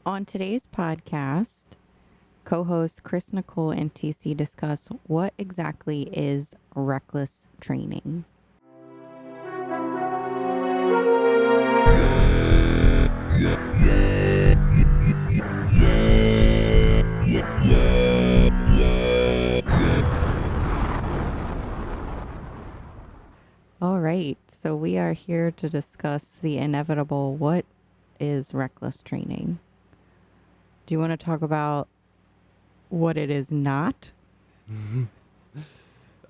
On today's podcast, co-hosts Chris, Nicole, and TC discuss what exactly is reckless training. All right, so we are here to discuss the inevitable what is reckless training. Do you want to talk about what it is not?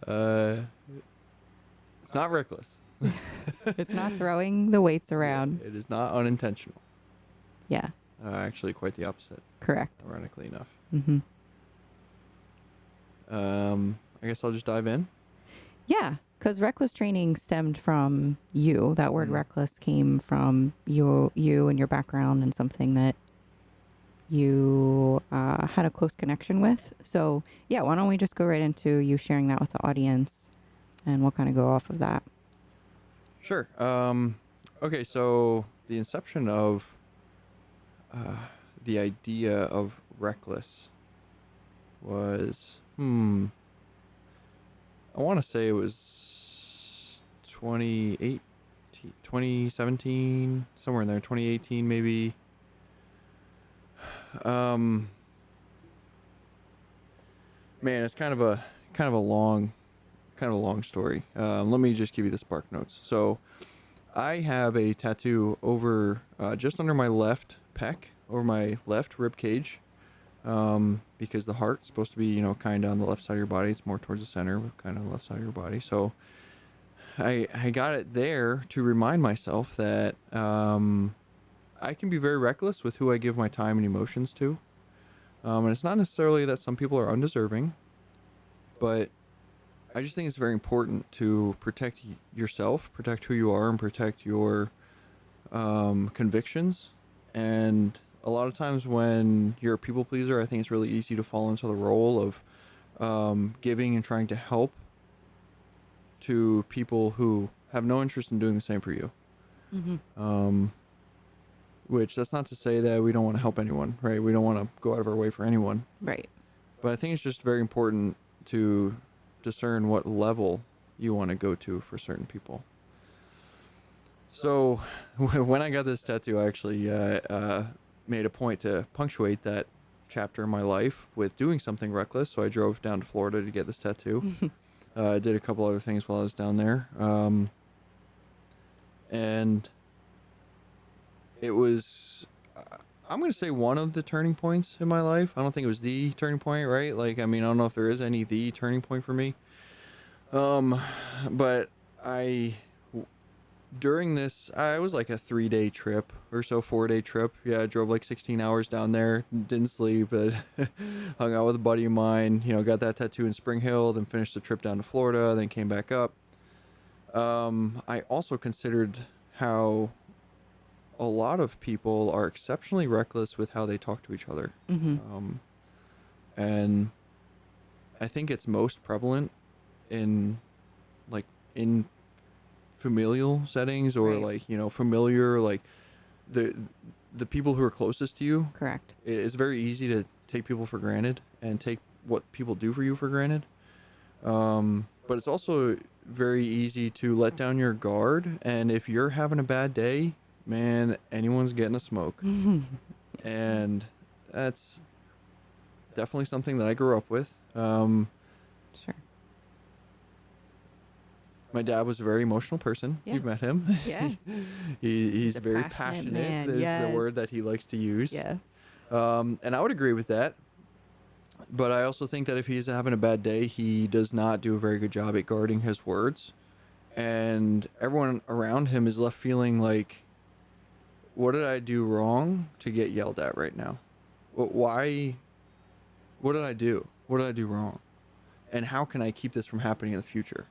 It's not reckless. It's not throwing the weights around. It is not unintentional. Yeah, Actually, quite the opposite, correct. ironically enough. Mm-hmm. I guess I'll just dive in. Yeah, because reckless training stemmed from you. That word reckless came from you and your background and something that you had a close connection with. So, yeah, why don't we just go right into you sharing that with the audience and we'll kind of go off of that. Sure. Okay, so the inception of the idea of reckless was, I want to say it was 2018, 2017, somewhere in there, 2018 maybe. Man, it's kind of a long story. Let me just give you the spark notes. So, I have a tattoo over just under my left pec, over my left rib cage, because the heart's supposed to be, kind of on the left side of your body. It's more towards the center, but kind of the left side of your body. So, I got it there to remind myself that I can be very reckless with who I give my time and emotions to. And it's not necessarily that some people are undeserving, but I just think it's very important to protect yourself, protect who you are, and protect your convictions. And a lot of times when you're a people pleaser, I think it's really easy to fall into the role of giving and trying to help to people who have no interest in doing the same for you. Mm-hmm. Which, that's not to say that we don't want to help anyone, right? We don't want to go out of our way for anyone. Right. But I think it's just very important to discern what level you want to go to for certain people. So when I got this tattoo, I actually made a point to punctuate that chapter in my life with doing something reckless. So I drove down to Florida to get this tattoo. I did a couple other things while I was down there. And it was, I'm going to say, one of the turning points in my life. I don't think it was the turning point, right? Like, I mean, I don't know if there is any the turning point for me. But during this, I was like a 3-day trip or so, 4-day trip. Yeah, I drove like 16 hours down there, didn't sleep, but hung out with a buddy of mine, got that tattoo in Spring Hill, then finished the trip down to Florida, then came back up. I also considered how a lot of people are exceptionally reckless with how they talk to each other. Mm-hmm. And I think it's most prevalent in familial settings, or Right. familiar, like the people who are closest to you. Correct. It's very easy to take people for granted and take what people do for you for granted. But it's also very easy to let down your guard, and if you're having a bad day, man, anyone's getting a smoke. And that's definitely something that I grew up with. Sure. My dad was a very emotional person. Yeah. You've met him. Yeah. He's a very passionate passionate. man, Is the word yes. that he likes to use. Yeah. And I would agree with that. But I also think that if he's having a bad day, he does not do a very good job at guarding his words. And everyone around him is left feeling like, what did I do wrong to get yelled at right now? Why? What did I do? What did I do wrong? And how can I keep this from happening in the future?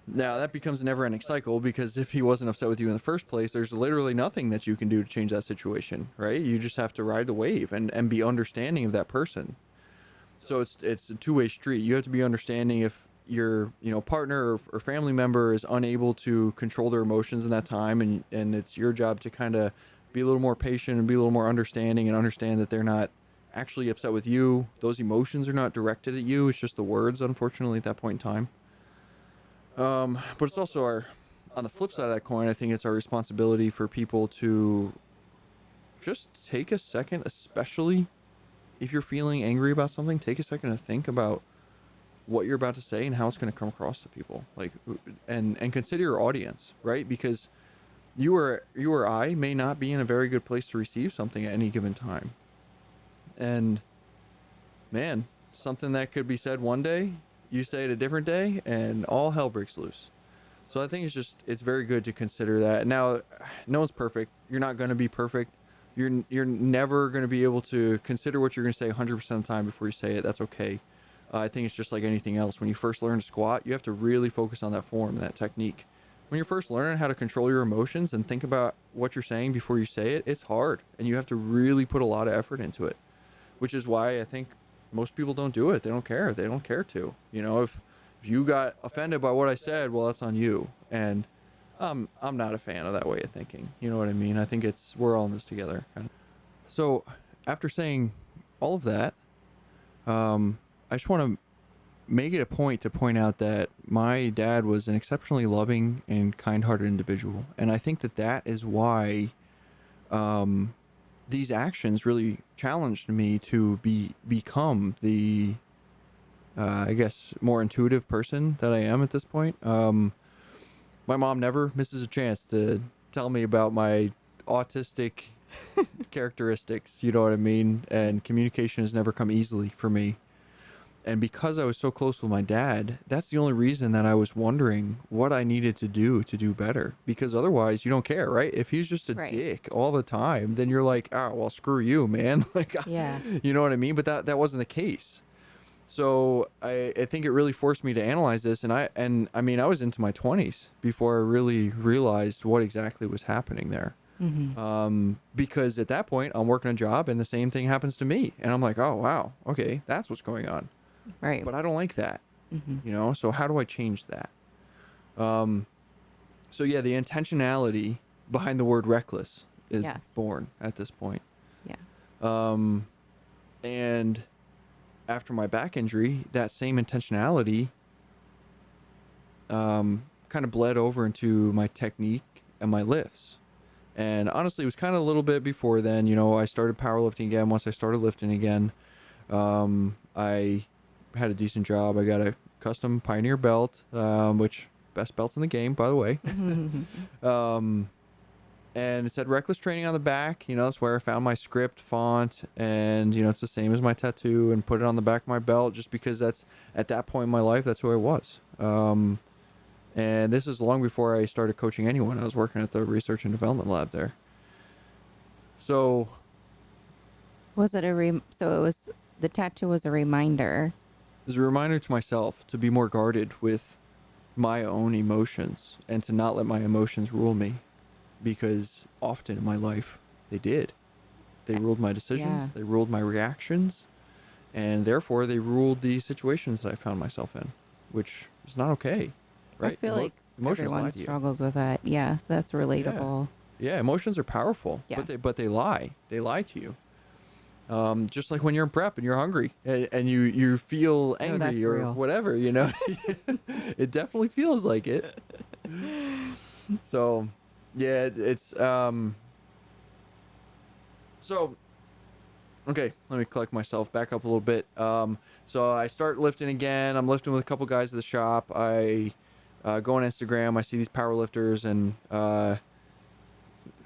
Now, that becomes a never-ending cycle, because if he wasn't upset with you in the first place, there's literally nothing that you can do to change that situation, right? You just have to ride the wave and be understanding of that person. So it's a two-way street. You have to be understanding if your partner or family member is unable to control their emotions in that time, and it's your job to kind of be a little more patient and be a little more understanding and understand that they're not actually upset with you. Those emotions are not directed at you. It's just the words, unfortunately, at that point in time. But it's also on the flip side of that coin, I think it's our responsibility for people to just take a second, especially if you're feeling angry about something, take a second to think about what you're about to say and how it's going to come across to people. Like, and consider your audience, right? Because you or I may not be in a very good place to receive something at any given time. And man, something that could be said one day, you say it a different day, and all hell breaks loose. So I think it's very good to consider that. Now, no one's perfect. You're not going to be perfect. You're never going to be able to consider what you're going to say 100% of the time before you say it. That's okay. I think it's just like anything else. When you first learn to squat, you have to really focus on that form and that technique. When you're first learning how to control your emotions and think about what you're saying before you say it, it's hard, and you have to really put a lot of effort into it, which is why I think most people don't do it. They don't care. They don't care to. You know, if you got offended by what I said, well, that's on you. And I'm not a fan of that way of thinking. You know what I mean? I think we're all in this together. So after saying all of that, I just want to make it a point to point out that my dad was an exceptionally loving and kind-hearted individual. And I think that is why these actions really challenged me to become the I guess more intuitive person that I am at this point. My mom never misses a chance to tell me about my autistic characteristics, you know what I mean? And communication has never come easily for me. And because I was so close with my dad, that's the only reason that I was wondering what I needed to do better. Because otherwise, you don't care, right? If he's just a Right. dick all the time, then you're like, oh, well, screw you, man. Like, Yeah. you know what I mean? But that wasn't the case. So I think it really forced me to analyze this. And I mean, I was into my 20s before I really realized what exactly was happening there. Because at that point, I'm working a job and the same thing happens to me. And I'm like, oh, wow, okay, that's what's going on. Right. But I don't like that, you know? So how do I change that? So yeah, the intentionality behind the word reckless is Yes. born at this point. Yeah. And after my back injury, that same intentionality kind of bled over into my technique and my lifts. And honestly, it was kind of a little bit before then. You know, I started powerlifting again. Once I started lifting again, I had a decent job. I got a custom Pioneer belt, which best belts in the game, by the way. And it said reckless training on the back. You know, that's where I found my script font, and you know, it's the same as my tattoo, and put it on the back of my belt just because that's at that point in my life, that's who I was. And this is long before I started coaching anyone. I was working at the research and development lab there. So Was it so it was the tattoo was a reminder. it was a reminder to myself to be more guarded with my own emotions and to not let my emotions rule me, because often in my life they did. They ruled my decisions, Yeah. they ruled my reactions, and therefore they ruled the situations that I found myself in, which is not okay, right? I feel like Emotions lie everyone to you. struggles with that. Yes, that's relatable. Yeah, emotions are powerful, Yeah. but they lie. They lie to you. Just like when you're in prep and you're hungry and you feel that's angry or real. whatever, you know, it definitely feels like it. So, yeah, it's so okay. Let me collect myself back up a little bit. So I start lifting again. I'm lifting with a couple guys at the shop. I go on Instagram. I see these power lifters and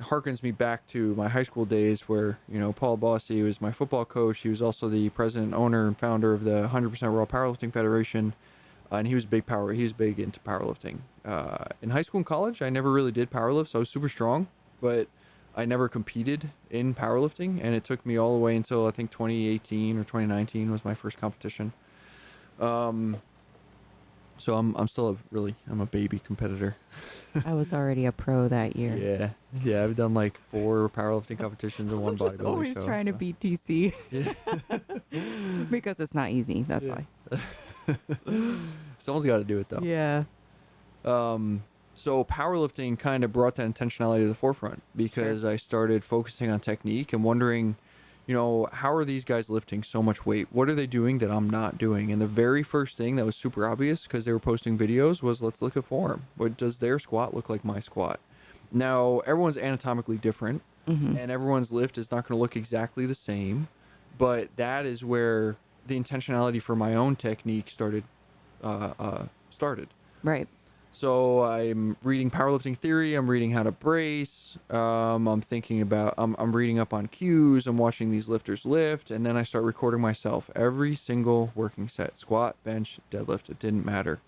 harkens me back to my high school days where, you know, Paul Bossy was my football coach. He was also the president, owner, and founder of the 100% Raw Powerlifting Federation. And he was big into powerlifting. In high school and college, I never really did powerlift. I was super strong, but I never competed in powerlifting. And it took me all the way until I think 2018 or 2019 was my first competition. So I'm still I'm a baby competitor. I was already a pro that year. Yeah. I've done like 4 powerlifting competitions and 1 I'm just bodybuilding always show. trying to beat TC Yeah. because it's not easy. That's why. Someone's got to do it though. Yeah. So powerlifting kind of brought that intentionality to the forefront Sure. because I started focusing on technique and wondering, how are these guys lifting so much weight? What are they doing that I'm not doing? And the very first thing that was super obvious because they were posting videos was, let's look at form. What does their squat look like my squat? Now, everyone's anatomically different Mm-hmm. and everyone's lift is not going to look exactly the same, but that is where the intentionality for my own technique started. Right. So I'm reading powerlifting theory. I'm reading how to brace. I'm thinking about. I'm reading up on cues. I'm watching these lifters lift, and then I start recording myself every single working set: squat, bench, deadlift. It didn't matter,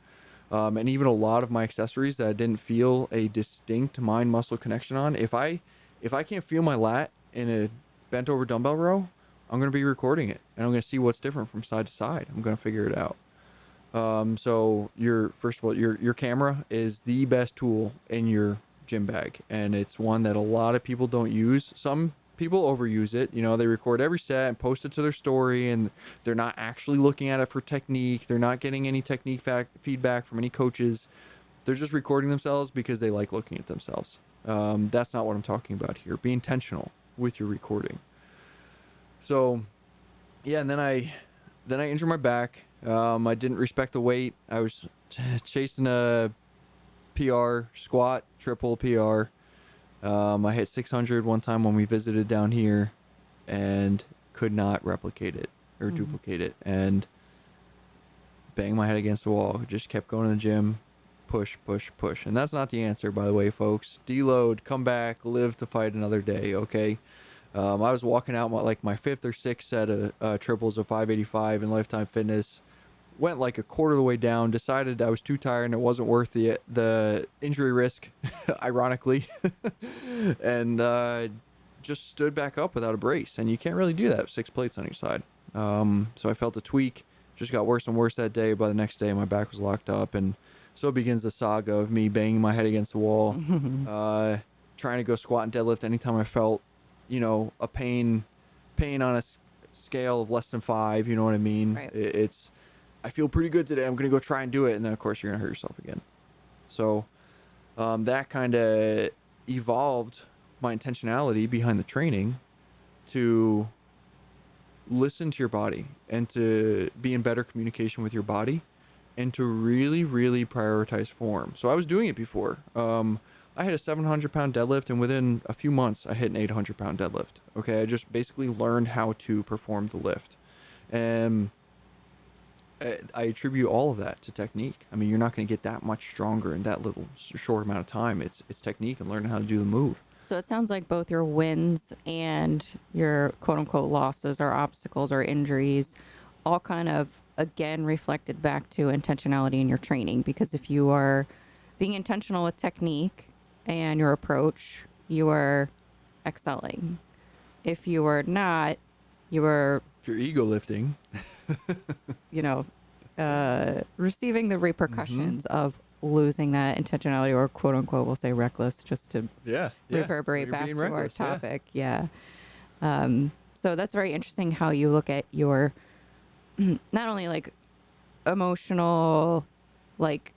and even a lot of my accessories that I didn't feel a distinct mind muscle connection on. If I can't feel my lat in a bent over dumbbell row, I'm gonna be recording it, and I'm gonna see what's different from side to side. I'm gonna figure it out. So your first of all, your camera is the best tool in your gym bag, and it's one that a lot of people don't use. Some people overuse it. They record every set and post it to their story, and they're not actually looking at it for technique. They're not getting any technique feedback from any coaches. They're just recording themselves because they like looking at themselves. That's not what I'm talking about here. Be intentional with your recording. So yeah, and then I injured my back. I didn't respect the weight. I was chasing a PR squat, triple PR. I hit 600 one time when we visited down here, and could not replicate it or Mm-hmm. duplicate it, and bang my head against the wall. Just kept going to the gym, push, push, push, and that's not the answer, by the way, folks. Deload, come back, live to fight another day. Okay. I was walking out my fifth or sixth set of triples of 585 in Lifetime Fitness. Went like a quarter of the way down. Decided I was too tired and it wasn't worth the injury risk, ironically, and just stood back up without a brace. And you can't really do that with 6 plates on each side. So I felt a tweak. Just got worse and worse that day. By the next day, my back was locked up, and so begins the saga of me banging my head against the wall, uh, trying to go squat and deadlift anytime I felt a pain on a scale of less than 5. You know what I mean? Right. It's I feel pretty good today. I'm gonna go try and do it, and then of course you're gonna hurt yourself again. So that kind of evolved my intentionality behind the training to listen to your body and to be in better communication with your body and to really, really prioritize form. So I was doing it before. I had a 700-pound deadlift, and within a few months, I hit an 800-pound deadlift. Okay, I just basically learned how to perform the lift, and I attribute all of that to technique. I mean, you're not going to get that much stronger in that little short amount of time. It's technique and learning how to do the move. So it sounds like both your wins and your quote unquote losses or obstacles or injuries all kind of again reflected back to intentionality in your training. Because if you are being intentional with technique and your approach, you are excelling. If you are not, you are, If you're ego lifting, you know, receiving the mm-hmm. repercussions of losing that intentionality or quote unquote, we'll say reckless, just to Yeah, reverberate you're back being to our reckless. Yeah, topic. Yeah. So that's very interesting how you look at your not only like emotional, like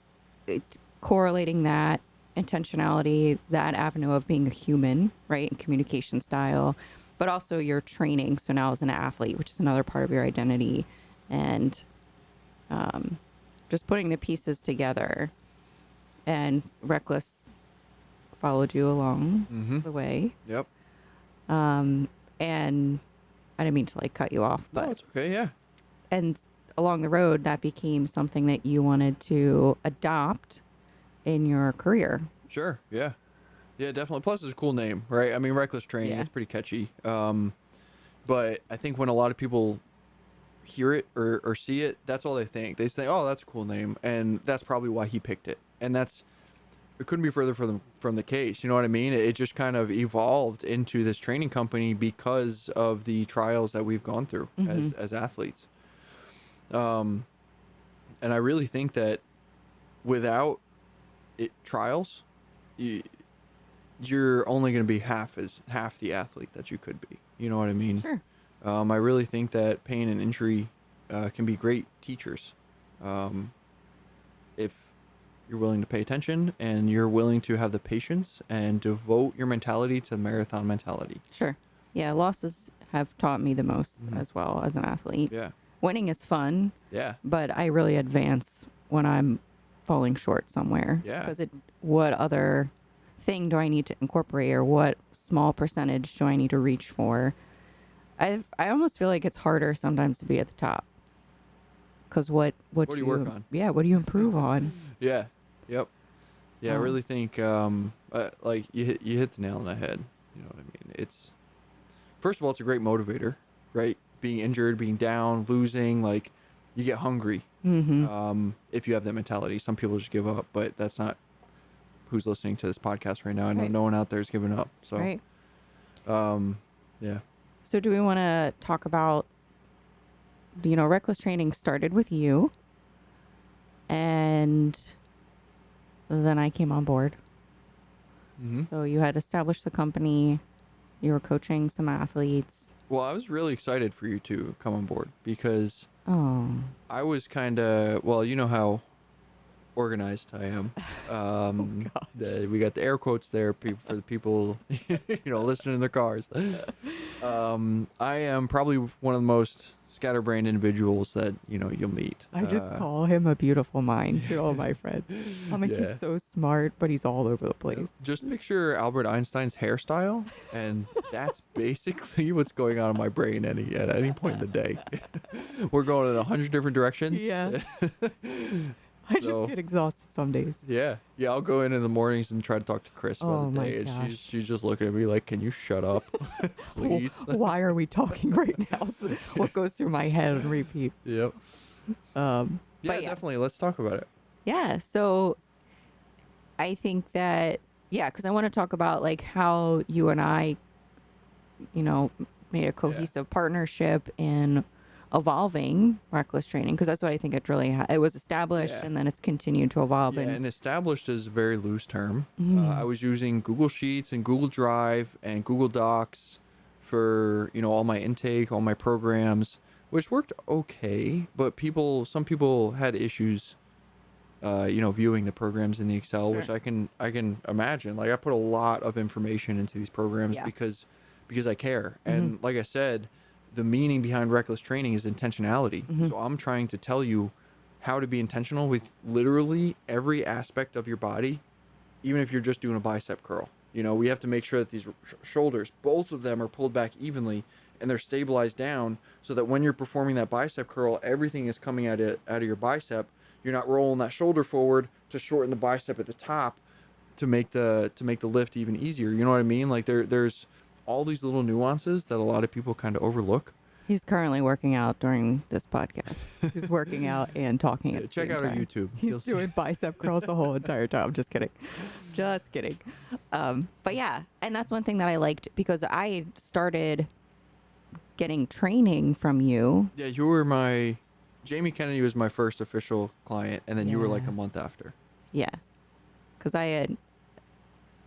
it, correlating that intentionality, that avenue of being a human, right, and communication style, but also your training. So now as an athlete, which is another part of your identity, and um, just putting the pieces together. And Reckless followed you along mm-hmm. the way. Yep. And I didn't mean to like cut you off, No, but it's okay. Yeah, and along the road that became something that you wanted to adopt in your career. sure. Yeah, yeah, definitely. Plus, it's a cool name, right? I mean, reckless training. Yeah. It's pretty catchy. But I think when a lot of people hear it or see it, that's all they think. They say, "Oh, that's a cool name," and that's probably why he picked it. And it couldn't be further from the case. You know what I mean? It just kind of evolved into this training company because of the trials that we've gone through Mm-hmm. as athletes. Um, and I really think that without trials, you're only going to be half the athlete that you could be. You know what I mean? Sure. I really think that pain and injury can be great teachers. Um, if you're willing to pay attention, and you're willing to have the patience and devote your mentality to marathon mentality. Sure. Yeah, losses have taught me the most Mhm. as well as an athlete. Yeah. Winning is fun, Yeah. but I really advance when I'm falling short somewhere. Yeah. Because what other thing do I need to incorporate, or what small percentage do I need to reach for? I almost feel like it's harder sometimes to be at the top. Because what What do you work on? Yeah, what do you improve on? Yeah. Yep. Yeah, I Um, really think like you hit the nail on the head. You know what I mean? It's first of all, it's a great motivator, right? Being injured, being down, losing, like you get hungry. If you have that mentality, some people just give up, but that's not who's listening to this podcast right now. I know Right. no one out there is giving up. So, Right. yeah. So do we want to talk about, reckless training started with you, and then I came on board. hmm So you had established the company, you were coaching some athletes. Well, I was really excited for you to come on board because Oh, I was kind of, well, you know how organized I am. We got the air quotes there for the people, listening in their cars. I am probably one of the most scatterbrained individuals that you'll meet. I just call him a beautiful mind to all my friends. I'm like, Yeah. he's so smart, but he's all over the place. Just picture Albert Einstein's hairstyle, and that's basically what's going on in my brain at any point in the day. We're going in 100 different directions. Yeah. I So- just get exhausted some days. Yeah, I'll go in the mornings and try to talk to Chris about Oh the my day, and gosh. she's just looking at me like, "Can you shut up, please?" Why are we talking right now? So what goes through my head and repeat? Yep. Yeah, Yeah, definitely. Let's talk about it. Yeah. So I think that, because I want to talk about like how you and I, made a cohesive partnership in evolving reckless training, because that's what I think it really it was established, Yeah. and then it's continued to evolve. Yeah, And and established is a very loose term. Mhm. I was using Google Sheets and Google Drive and Google Docs for all my intake, all my programs, which worked okay. But some people had issues, viewing the programs in the Excel, which Sure. I can imagine. Like I put a lot of information into these programs Yeah. because I care. And like I said, the meaning behind reckless training is intentionality. So I'm trying to tell you how to be intentional with literally every aspect of your body, even if you're just doing a bicep curl. We have to make sure that these shoulders, both of them, are pulled back evenly and they're stabilized down, so that when you're performing that bicep curl, everything is coming out of your bicep. You're not rolling that shoulder forward to shorten the bicep at the top to make the lift even easier. You know what I mean? Like there's all these little nuances that a lot of people kind of overlook. he's currently working out during this podcast. He's working out and talking at the Check same out our time. YouTube. He's You'll see. doing bicep curls the whole entire time. I'm just kidding. Just kidding. But yeah, and that's one thing that I liked, because I started getting training from you. Yeah, you were Jamie Kennedy was my first official client, and then you were like Yeah. a month after. Yeah. Because I had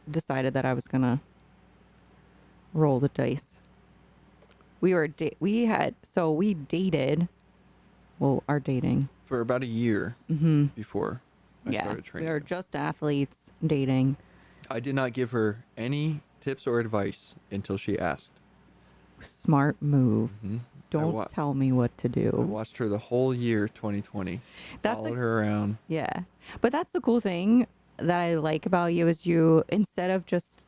decided that I was going to roll the dice. We dated, our dating. For about a year Mm-hmm. before I started We training. were just athletes dating. I did not give her any tips or advice until she asked. Smart move. Mhm. Don't tell me what to I do. watched her the whole year 2020. That's Followed like- her around. Yeah. But that's the cool thing that I like about you, is you, instead of just,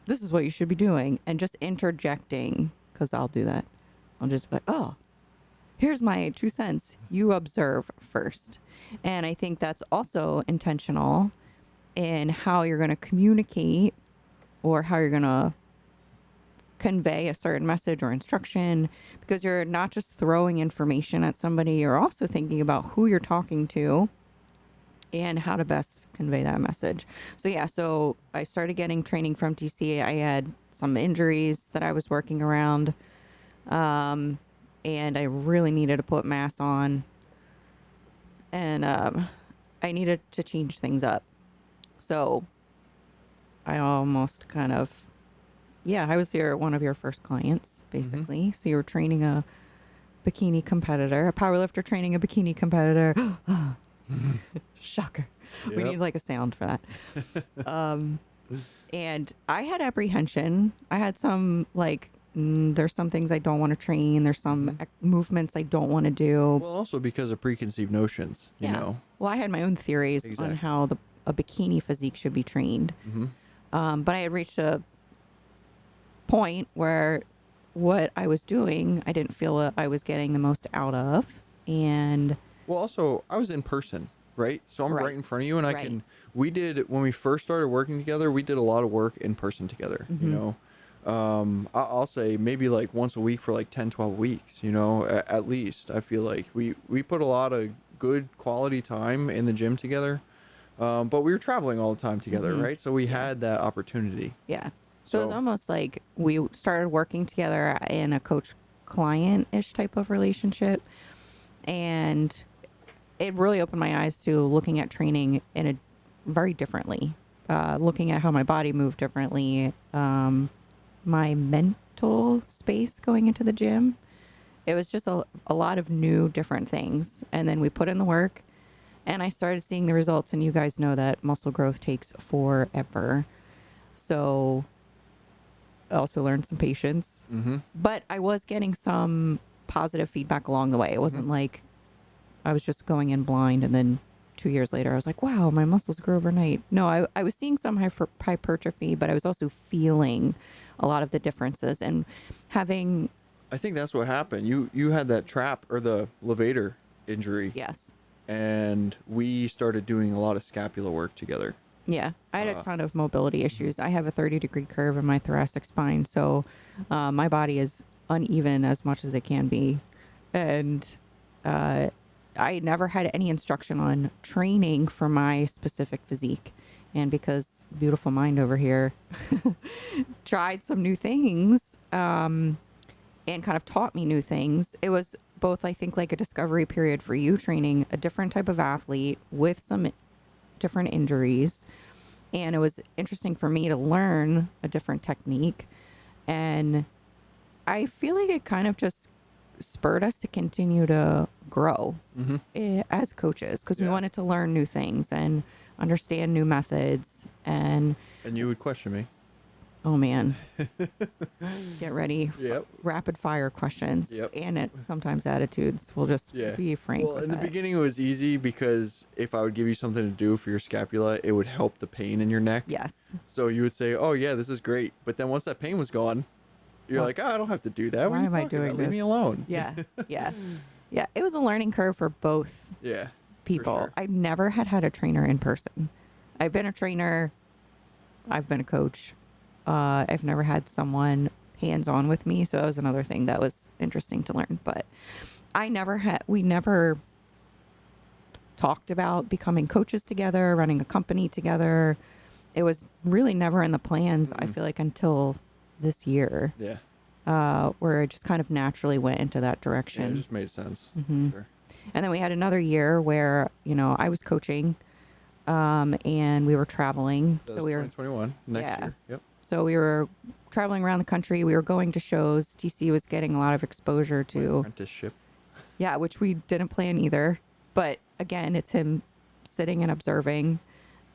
this is what you should be doing, and just interjecting, because I'll do that. I'll just be like, oh, here's my 2 cents. You observe first. And I think that's also intentional in how you're going to communicate, or how you're going to convey a certain message or instruction, because you're not just throwing information at somebody, you're also thinking about who you're talking to and how to best convey that message. So I started getting training from TC. I had some injuries that I was working around, and I really needed to put mass on, and I needed to change things up. So I almost kind of, I was one of your first clients, basically. So you were training a bikini competitor, a powerlifter training a bikini competitor. Shocker. We Yep. need like a sound for that. And I had apprehension. I had some like, there's some things I don't want to train. There's some Hmm. movements I don't want to do. Well, also because of preconceived notions, you Yeah. know. Well, I had my own theories on Exactly. how a bikini physique should be trained. Hmm. But I had reached a point where what I was doing, I didn't feel that I was getting the most out of. And Well, also, I was in person, right? So I'm right right, in front of you, and I right. can. We did when we first started working together. We did a lot of work in person together. You Hmm. know, I'll say maybe like once a week for like 10, 12 weeks. You know, at least I feel like we put a lot of good quality time in the gym together. But we were traveling all the time together, Hmm. right? So we Yeah. had that opportunity. Yeah. So it was So almost like we started working together in a coach client ish type of relationship. And it really opened my eyes to looking at training in a very differently, looking at how my body moved differently, my mental space going into the gym. It was just a lot of new, different things. And then we put in the work and I started seeing the results. And you guys know that muscle growth takes forever. So I also learned some patience, mm-hmm. but I was getting some positive feedback along the way. It Mm-hmm. wasn't like I was just going in blind and then 2 years later I was like, wow, my muscles grew overnight. No, I was seeing some hypertrophy, but I was also feeling a lot of the differences and having, I think that's what happened. You had that trap or the levator injury, yes. and we started doing a lot of scapular work together. Yeah, I had a Uh, ton of mobility mhm. issues. I have a 30-degree curve in my thoracic spine, so my body is uneven as much as it can be. And uh, I never had any instruction on training for my specific physique. And because beautiful mind over here tried some new things and kind of taught me new things, it was both, I think, like a discovery period for you training a different type of athlete with some different injuries, and it was interesting for me to learn a different technique. And I feel like it kind of just spurred us to continue to grow Mhm. as coaches because we Yeah. wanted to learn new things and understand new methods. And And you would question me. oh man, get ready, Yep. rapid fire questions Yep. and sometimes attitudes. We'll just Yeah. be frank Well, with in the it. beginning it was easy because if I would give you something to do for your scapula, it would help the pain in your neck. Yes. So you would say, "Oh yeah, this is great." But then once that pain was gone, you're Well, like, "Oh, I don't have to do that. What are why you am I talking doing about? Leave this? me alone." Yeah. Yeah. Yeah. It was a learning curve for both Yeah, for people. sure. I never had a trainer in person. I've been a trainer. I've been a coach. I've never had someone hands on with me. So that was another thing that was interesting to learn. But we never talked about becoming coaches together, running a company together. It was really never in the plans, I Mm-mm. feel like, until this year, Yeah. where it just kind of naturally went into that Yeah, it direction. just made sense. For Hmm. sure. And then we had another year where, I was coaching, and we were traveling. That So was we were, 2021 next yeah. year. Yep. So we were traveling around the country. We were going to shows. TC was getting a lot of exposure My to, apprenticeship. yeah, which we didn't plan either. But again, it's him sitting and observing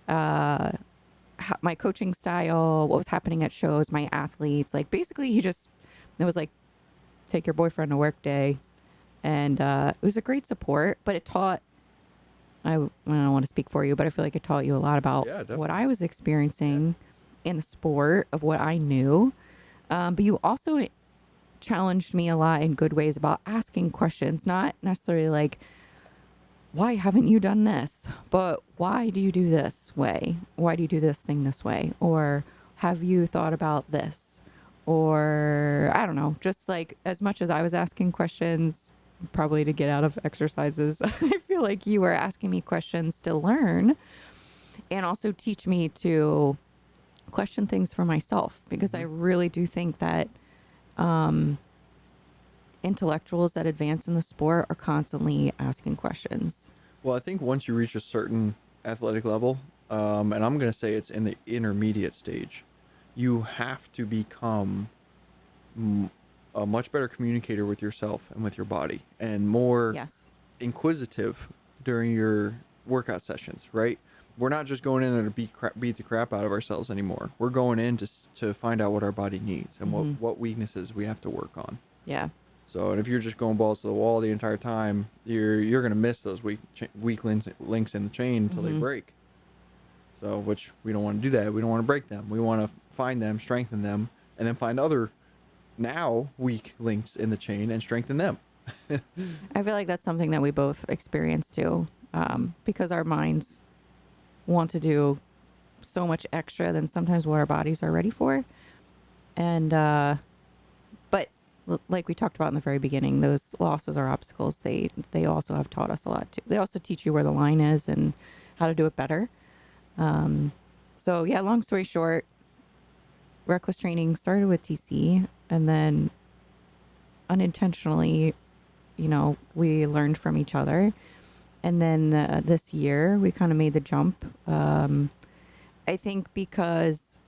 uh, my coaching style, what was happening at shows, my athletes. Like basically, it was like, take your boyfriend to work day. And it was a great support, but it taught, I don't want to speak for you, but I feel like it taught you a lot about Yeah, what definitely. I was Yeah. experiencing in the sport of what I knew. But you also challenged me a lot in good ways about asking questions, not necessarily like, why haven't you done this? But why do you do this way? Why do you do this thing this way? Or have you thought about this? Or I don't know, just like as much as I was asking questions, probably to get out of exercises, I feel like you were asking me questions to learn and also teach me to question things for myself because I Hmm. really do think that um, intellectuals that advance in the sport are constantly asking questions. Well, I think once you reach a certain athletic level, and I'm gonna say it's in the intermediate stage, you have to become m- a much better communicator with yourself and with your body, and more Yes. inquisitive during your workout sessions, right? we're not just going in there to beat the crap out of ourselves anymore. We're going in to find out what our body needs and what weaknesses we have to work on. Yeah. So, and if you're just going balls to the wall the entire time, you're gonna miss those weak links in the chain until they break. So, which we don't want to do that. We don't want to break them. We want to find them, strengthen them, and then find other now weak links in the chain and strengthen them. I feel like that's something that we both experience too, because our minds want to do so much extra than sometimes what our bodies are ready for. And, but like we talked about in the very beginning, those losses or obstacles, they also have taught us a lot too. They also teach you where the line is and how to do it better. So yeah, long story short, reckless training started with TC, and then unintentionally, we learned from each other. And then this year we kind of made the jump. I think because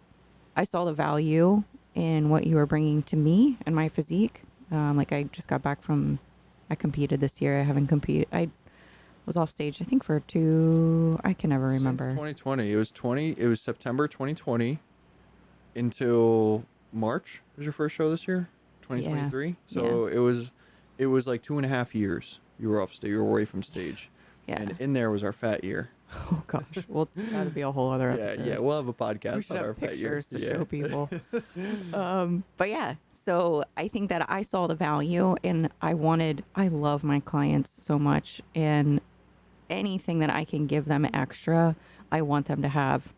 I saw the value in what you were bringing to me and my physique. Like I just got back I competed this year. I haven't competed. I was off stage, I think I can never remember. Since 2020. It was September 2020 until March was your first show this year, 2023. Yeah. So it was like 2.5 years you were off stage, you were away from stage. Yeah. And in there was our fat year. Oh gosh. Well, that'd be a whole other episode. Yeah, we'll have a podcast We should on our have fat year. pictures to show people. But yeah, so I think that I saw the value, and I love my clients so much, and anything that I can give them extra, I want them to have.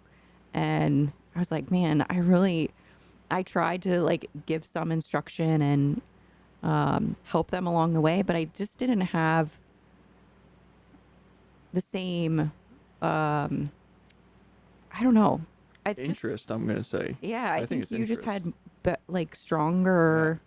And I was like, man, I tried to like give some instruction and help them along the way, but I just didn't have the same, I don't know. Interest, I'm going to say. Yeah, I think it's you just interest. had like stronger.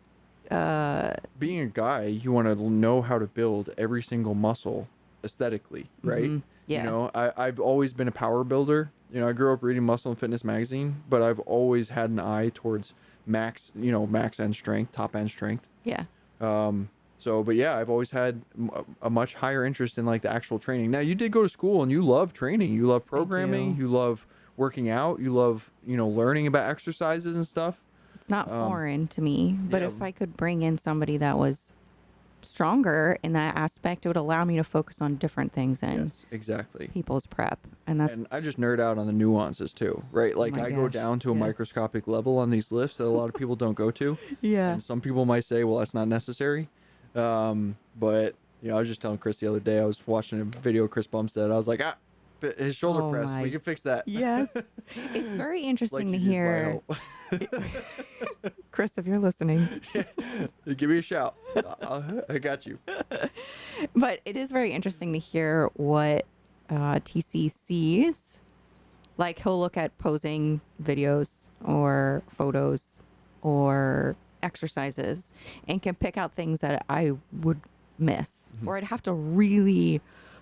Being a guy, you want to know how to build every single muscle aesthetically, right? Yeah. I've always been a power builder. I grew up reading Muscle and Fitness magazine, but I've always had an eye towards max end strength, top end strength. Yeah. But yeah, I've always had a much higher interest in like the actual training. Now, you did go to school and you love training, you love programming, you love working out, you love, learning about exercises and stuff. It's not foreign to me, but yeah. if I could bring in somebody that was stronger in that aspect, it would allow me to focus on different things and Yes, exactly. people's prep. And I just nerd out on the nuances too, right? Like I go down to a microscopic level on these lifts that a lot of people don't go to. Yeah. And some people might say, well, that's not necessary. But I was just telling Chris the other day, I was watching a video of Chris Bumstead. I was like, his shoulder press, we can fix that. Yes. It's very interesting like to hear. Chris, if you're listening. Give me a shout. I got you. But it is very interesting to hear what TC sees. Like he'll look at posing videos or photos or exercises and can pick out things that I would miss, or I'd have to really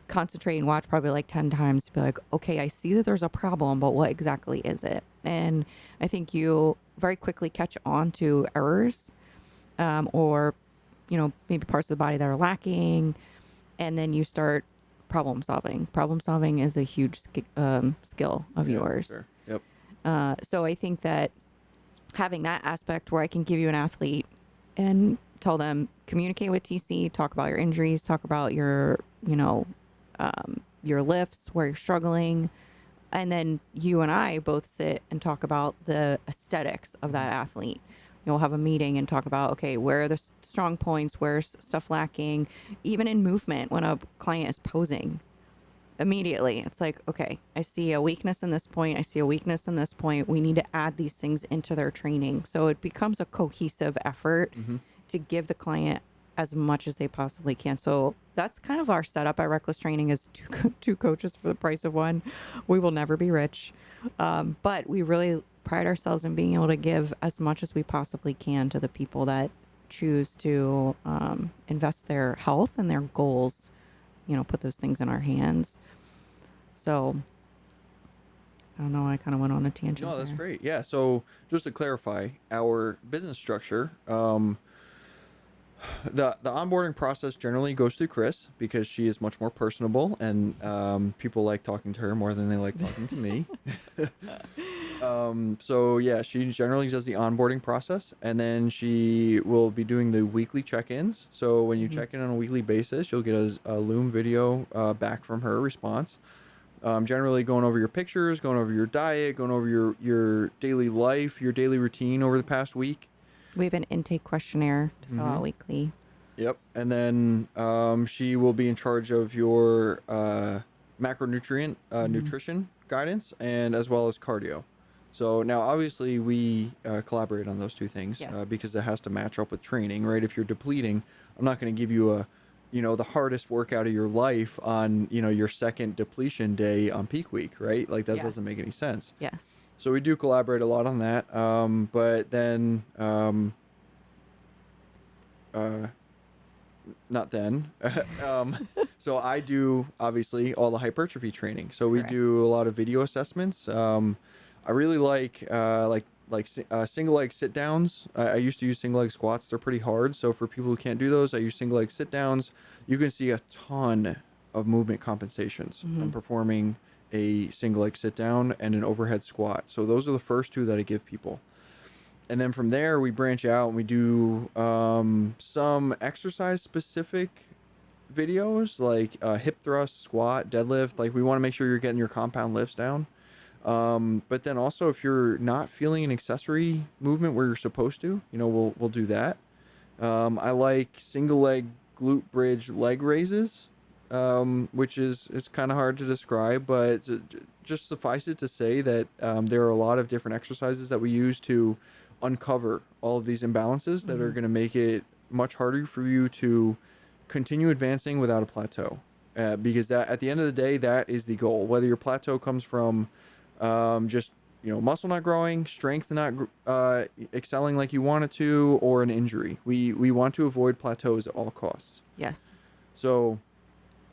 concentrate and watch probably like 10 times to be like, okay, I see that there's a problem, but what exactly is it? And I think you very quickly catch on to errors, or maybe parts of the body that are lacking, and then you start problem solving. Problem solving is a huge skill of yours. Sure. Yep. So I think that having that aspect where I can give you an athlete and tell them, communicate with TC, talk about your injuries, talk about your lifts, where you're struggling. And then you and I both sit and talk about the aesthetics of that athlete. We'll have a meeting and talk about, okay, where are the strong points, where's stuff lacking, even in movement when a client is posing. Immediately, it's like, okay, I see a weakness in this point. I see a weakness in this point. We need to add these things into their training. So it becomes a cohesive effort to give the client as much as they possibly can. So that's kind of our setup at Reckless Training, is two coaches for the price of one. We will never be rich. But we really pride ourselves in being able to give as much as we possibly can to the people that choose to invest their health and their goals, put those things in our hands. So I don't know, I kind of went on a tangent. No, that's great. Yeah. So just to clarify our business structure, The onboarding process generally goes through Chris because she is much more personable, and people like talking to her more than they like talking to me. So yeah, she generally does the onboarding process, and then she will be doing the weekly check-ins. So when you Mhm. check in on a weekly basis, you'll get a Loom video back from her response. Generally going over your pictures, going over your diet, going over your daily life, your daily routine over the past week. We have an intake questionnaire to fill Mm-hmm. out weekly. Yep. And then she will be in charge of your macronutrient Mhm. nutrition guidance and as well as cardio. So now, obviously, we collaborate on those two things Yes. because it has to match up with training, right? If you're depleting, I'm not going to give you the hardest workout of your life on, your second depletion day on peak week, right? Like that Yes. doesn't make any sense. Yes. So we do collaborate a lot on that. But then, uh, not then. So I do obviously all the hypertrophy training. So we Correct. do a lot of video assessments. I really like single leg sit downs. I used to use single leg squats. They're pretty hard. So for people who can't do those, I use single leg sit downs. You can see a ton of movement compensations from Mhm. performing a single leg sit down and an overhead squat. So those are the first two that I give people. And then from there we branch out and we do some exercise specific videos like hip thrust, squat, deadlift. Like we want to make sure you're getting your compound lifts down. But then also if you're not feeling an accessory movement where you're supposed to, we'll do that. I like single leg glute bridge leg raises, which is it's kind of hard to describe, but just suffice it to say that there are a lot of different exercises that we use to uncover all of these imbalances that are Mhm. going to make it much harder for you to continue advancing without a plateau. Because that at the end of the day, that is the goal. Whether your plateau comes from just muscle not growing, strength not excelling like you want it to, or an injury. We want to avoid plateaus at all costs. Yes. So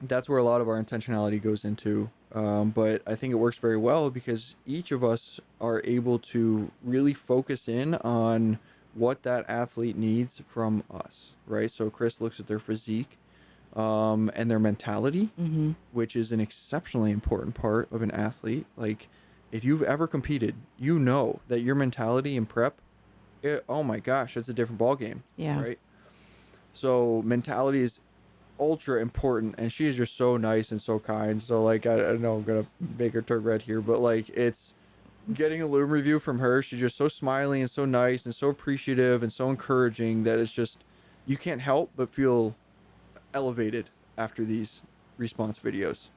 that's where a lot of our intentionality goes into. But I think it works very well because each of us are able to really focus in on what that athlete needs from us, right? So Chris looks at their physique and their mentality, Mhm. which is an exceptionally important part of an athlete. Like, if you've ever competed, you know that your mentality in prep, oh my gosh, it's a different ball game, Yeah. right? So mentality is ultra important, and she is just so nice and so kind. So like, I know I'm gonna make her turn red here, but like, it's getting a Loom review from her. She's just so smiley and so nice and so appreciative and so encouraging that it's just you can't help but feel elevated after these response videos.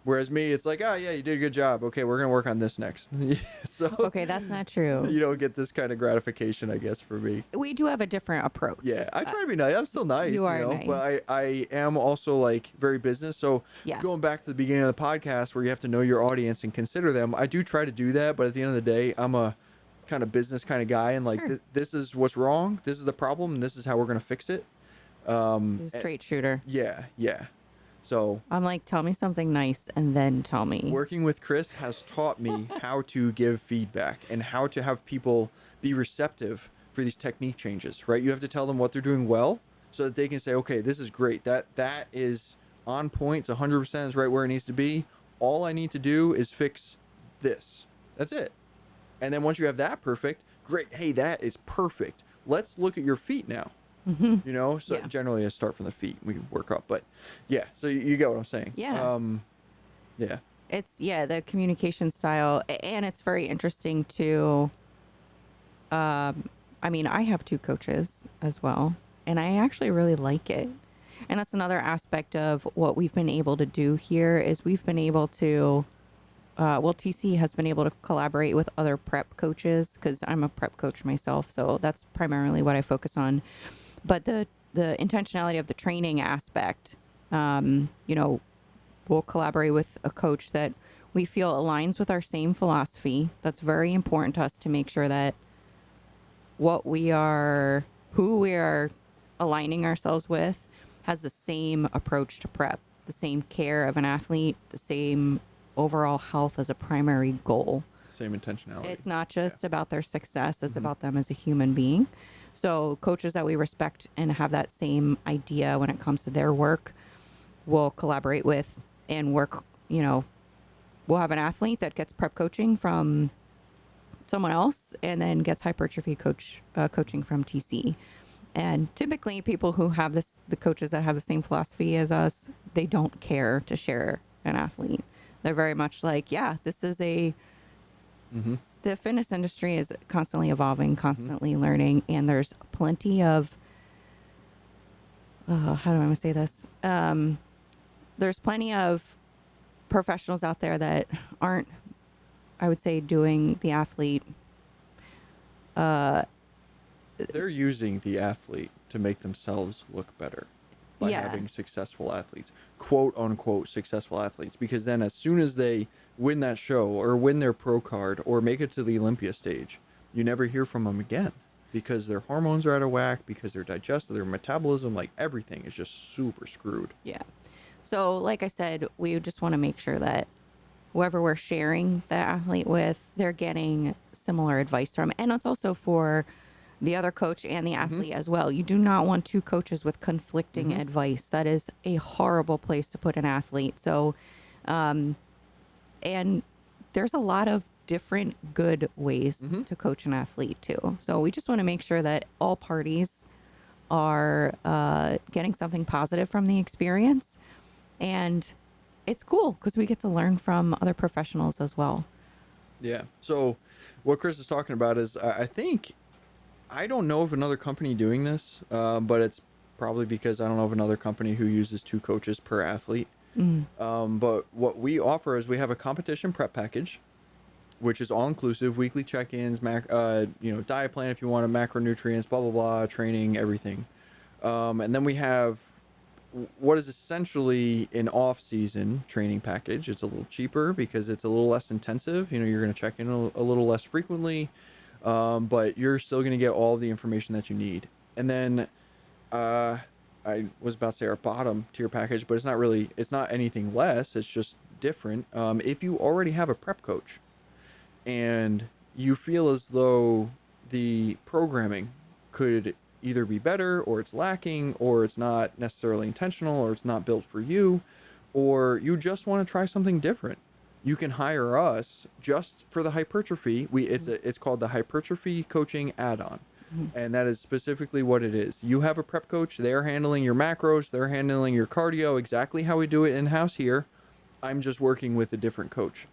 Whereas me, it's like, oh yeah, you did a good job. Okay, we're gonna work on this next. So Okay, that's not true. you don't get this kind of gratification, I guess, for me. We do have a different approach. Yeah, I try to be nice. I'm still nice, You are but nice. I am also like very business. So Yeah. going back to the beginning of the podcast where you have to know your audience and consider them, I do try to do that. But at the end of the day, I'm a kind of business kind of guy, and like Sure. this is what's wrong. This is the problem, and this is how we're gonna fix it. He's a And straight shooter. yeah, yeah. So I'm like, tell me something nice and then tell me. working with Chris has taught me how to give feedback and how to have people be receptive for these technique changes, right? You have to tell them what they're doing well so that they can say, okay, this is great. That is on point. It's 100% is right where it needs to be. All I need to do is fix this. That's it. And then once you have that perfect, great. Hey, that is perfect. Let's look at your feet now. So Yeah. generally I start from the feet. We work up, but yeah, so you get what I'm saying. Yeah. Yeah. It's the communication style, and it's very interesting to. I mean, I have two coaches as well, and I actually really like it. And that's another aspect of what we've been able to do here is we've been able to. TC has been able to collaborate with other prep coaches because I'm a prep coach myself, so that's primarily what I focus on. But the intentionality of the training aspect, we'll collaborate with a coach that we feel aligns with our same philosophy. That's very important to us to make sure that who we are aligning ourselves with has the same approach to prep, the same care of an athlete, the same overall health as a primary goal. Same intentionality. It's not just about their success, it's about them as a human being. So coaches that we respect and have that same idea when it comes to their work will collaborate with and work, we'll have an athlete that gets prep coaching from someone else and then gets hypertrophy coaching from TC. And typically people who have the coaches that have the same philosophy as us, they don't care to share an athlete. They're very much like, yeah, Mm-hmm. the fitness industry is constantly evolving, Mm-hmm. constantly learning, and there's plenty of, how do I want to say this? There's plenty of professionals out there that aren't, I would say, doing the athlete. Uh, They're using the athlete to make themselves look better by yeah, having successful athletes, quote unquote successful athletes, because then as soon as they win that show or win their pro card or make it to the Olympia stage, you never hear from them again because their hormones are out of whack, because their digestive, their metabolism, like everything is just super screwed. yeah. So, like I said, we just want to make sure that whoever we're sharing the athlete with, they're getting similar advice from. And it's also for the other coach and the Mm-hmm. athlete as well. You do not want two coaches with conflicting Mm-hmm. advice. That is a horrible place to put an athlete. So, um, and there's a lot of different good ways Mm-hmm. to coach an athlete too. So we just want to make sure that all parties are getting something positive from the experience. And it's cool because we get to learn from other professionals as well. Yeah. So, what Chris is talking about is, I think, I don't know of another company doing this, but it's probably because I don't know of another company who uses two coaches per athlete. Mm. But what we offer is we have a competition prep package, which is all inclusive, weekly check-ins, diet plan if you want, macronutrients, blah blah blah, training, everything. And then we have what is essentially an off-season training package. It's a little cheaper because it's a little less intensive. You're going to check in a little less frequently, but you're still going to get all of the information that you need. And then uh, I was about to say our bottom tier package, but it's not anything less. It's just different. If you already have a prep coach and you feel as though the programming could either be better or it's lacking or it's not necessarily intentional or it's not built for you, or you just want to try something different, you can hire us just for the hypertrophy. It's called the hypertrophy coaching add-on. Mm-hmm. And that is specifically what it is. You have a prep coach, they're handling your macros, they're handling your cardio, exactly how we do it in-house here. I'm just working with a different coach.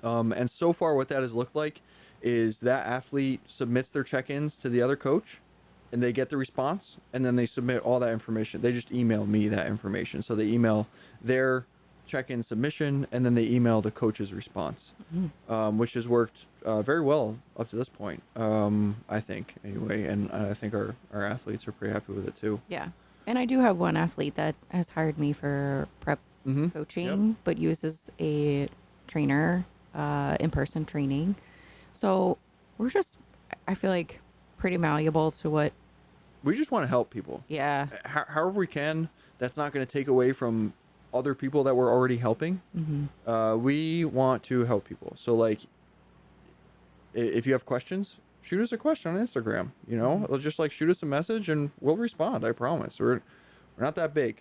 And so far, what that has looked like is that athlete submits their check-ins to the other coach, and they get the response, and then they submit all that information. They just email me that information. So they email their check-in submission, and then they email the coach's response, which has worked very well up to this point, I think, anyway. And I think our athletes are pretty happy with it, too. Yeah. And I do have one athlete that has hired me for prep Mm-hmm. Yep. coaching, but uses a trainer, in-person training. So we're just, I feel like, pretty malleable to what, We just want to help people. yeah. However we can. That's not going to take away from other people that we're already helping. Mm-hmm. We want to help people. So, like, if you have questions, shoot us a question on Instagram. Just like shoot us a message and we'll respond. I promise. We're not that big.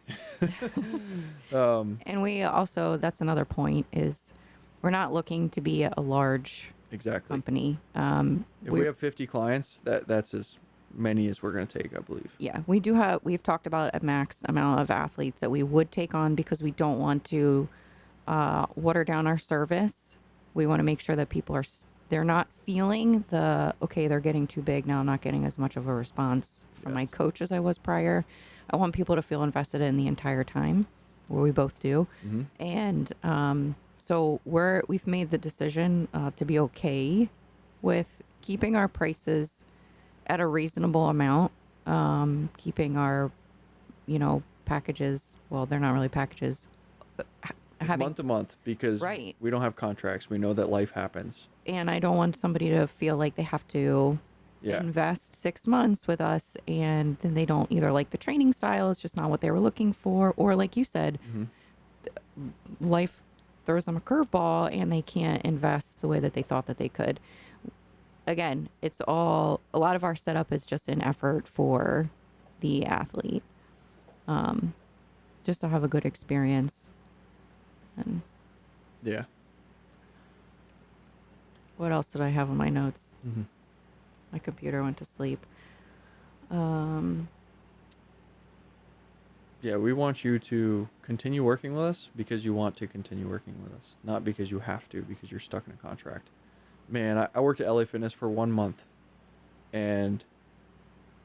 And we also, that's another point, is we're not looking to be a large Exactly. company. If we have 50 clients, that's as many as we're going to take, I believe. Yeah, we've talked about a max amount of athletes that we would take on because we don't want to water down our service. We want to make sure that people they're not feeling they're getting too big now. I'm not getting as much of a response from my Yes. coach as I was prior. I want people to feel invested in the entire time, where we both do. Mm-hmm. And so we've made the decision to be okay with keeping our prices at a reasonable amount, keeping our, packages. Well, they're not really packages. It's month to month because Right. we don't have contracts. We know that life happens. And I don't want somebody to feel like they have to Yeah. invest 6 months with us and then they don't either like the training style, it's just not what they were looking for, or like you said, Mm-hmm. life throws them a curveball and they can't invest the way that they thought that they could. again, it's all, a lot of our setup is just an effort for the athlete, just to have a good experience. And Yeah. what else did I have on my notes? Mm-hmm. My computer went to sleep. Yeah, we want you to continue working with us because you want to continue working with us, not because you have to, because you're stuck in a contract. Man, I worked at LA Fitness for 1 month, and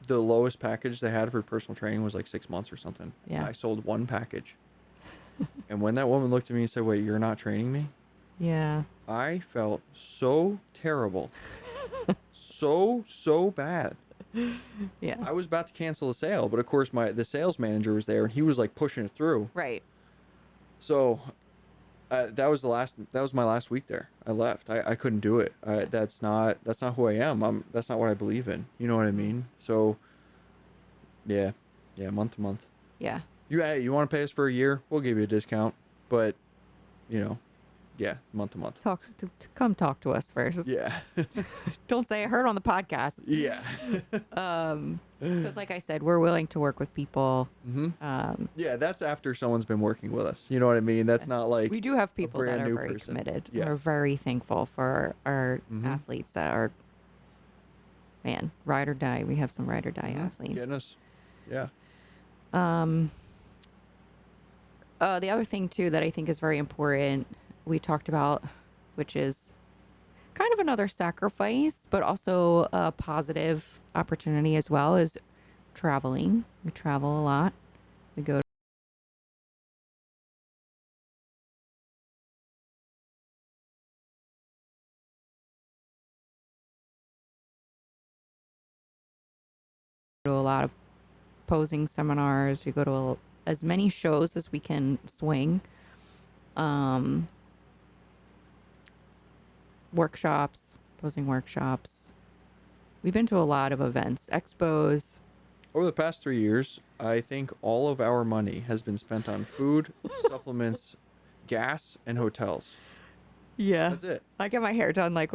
the lowest package they had for personal training was like 6 months or something. Yeah. I sold one package. And when that woman looked at me and said, "Wait, you're not training me?" Yeah. I felt so terrible. So bad. Yeah. I was about to cancel the sale, but of course the sales manager was there and he was like pushing it through. Right. So that was my last week there. I left. I couldn't do it. That's not who I am. That's not what I believe in. You know what I mean? So yeah, month to month. Yeah. You want to pay us for a year? We'll give you a discount, but yeah, it's month to month. Come talk to us first. Yeah. Don't say I heard on the podcast. Yeah. Because like I said, we're willing to work with people. Mm-hmm. Yeah, that's after someone's been working with us. You know what I mean? That's not like we do have people that brand are new very person. committed. Yes. We're very thankful for our Mhm. athletes that are, man, ride or die. We have some ride or die Mhm. athletes. Getting us. Yeah. The other thing too that I think is very important, we talked about, which is kind of another sacrifice, but also a positive opportunity as well, is traveling. We travel a lot. We go to a lot of posing seminars. We go to as many shows as we can swing. Workshops, posing workshops. We've been to a lot of events, expos. Over the past 3 years, I think all of our money has been spent on food, supplements, gas, and hotels. Yeah. That's it. I get my hair done like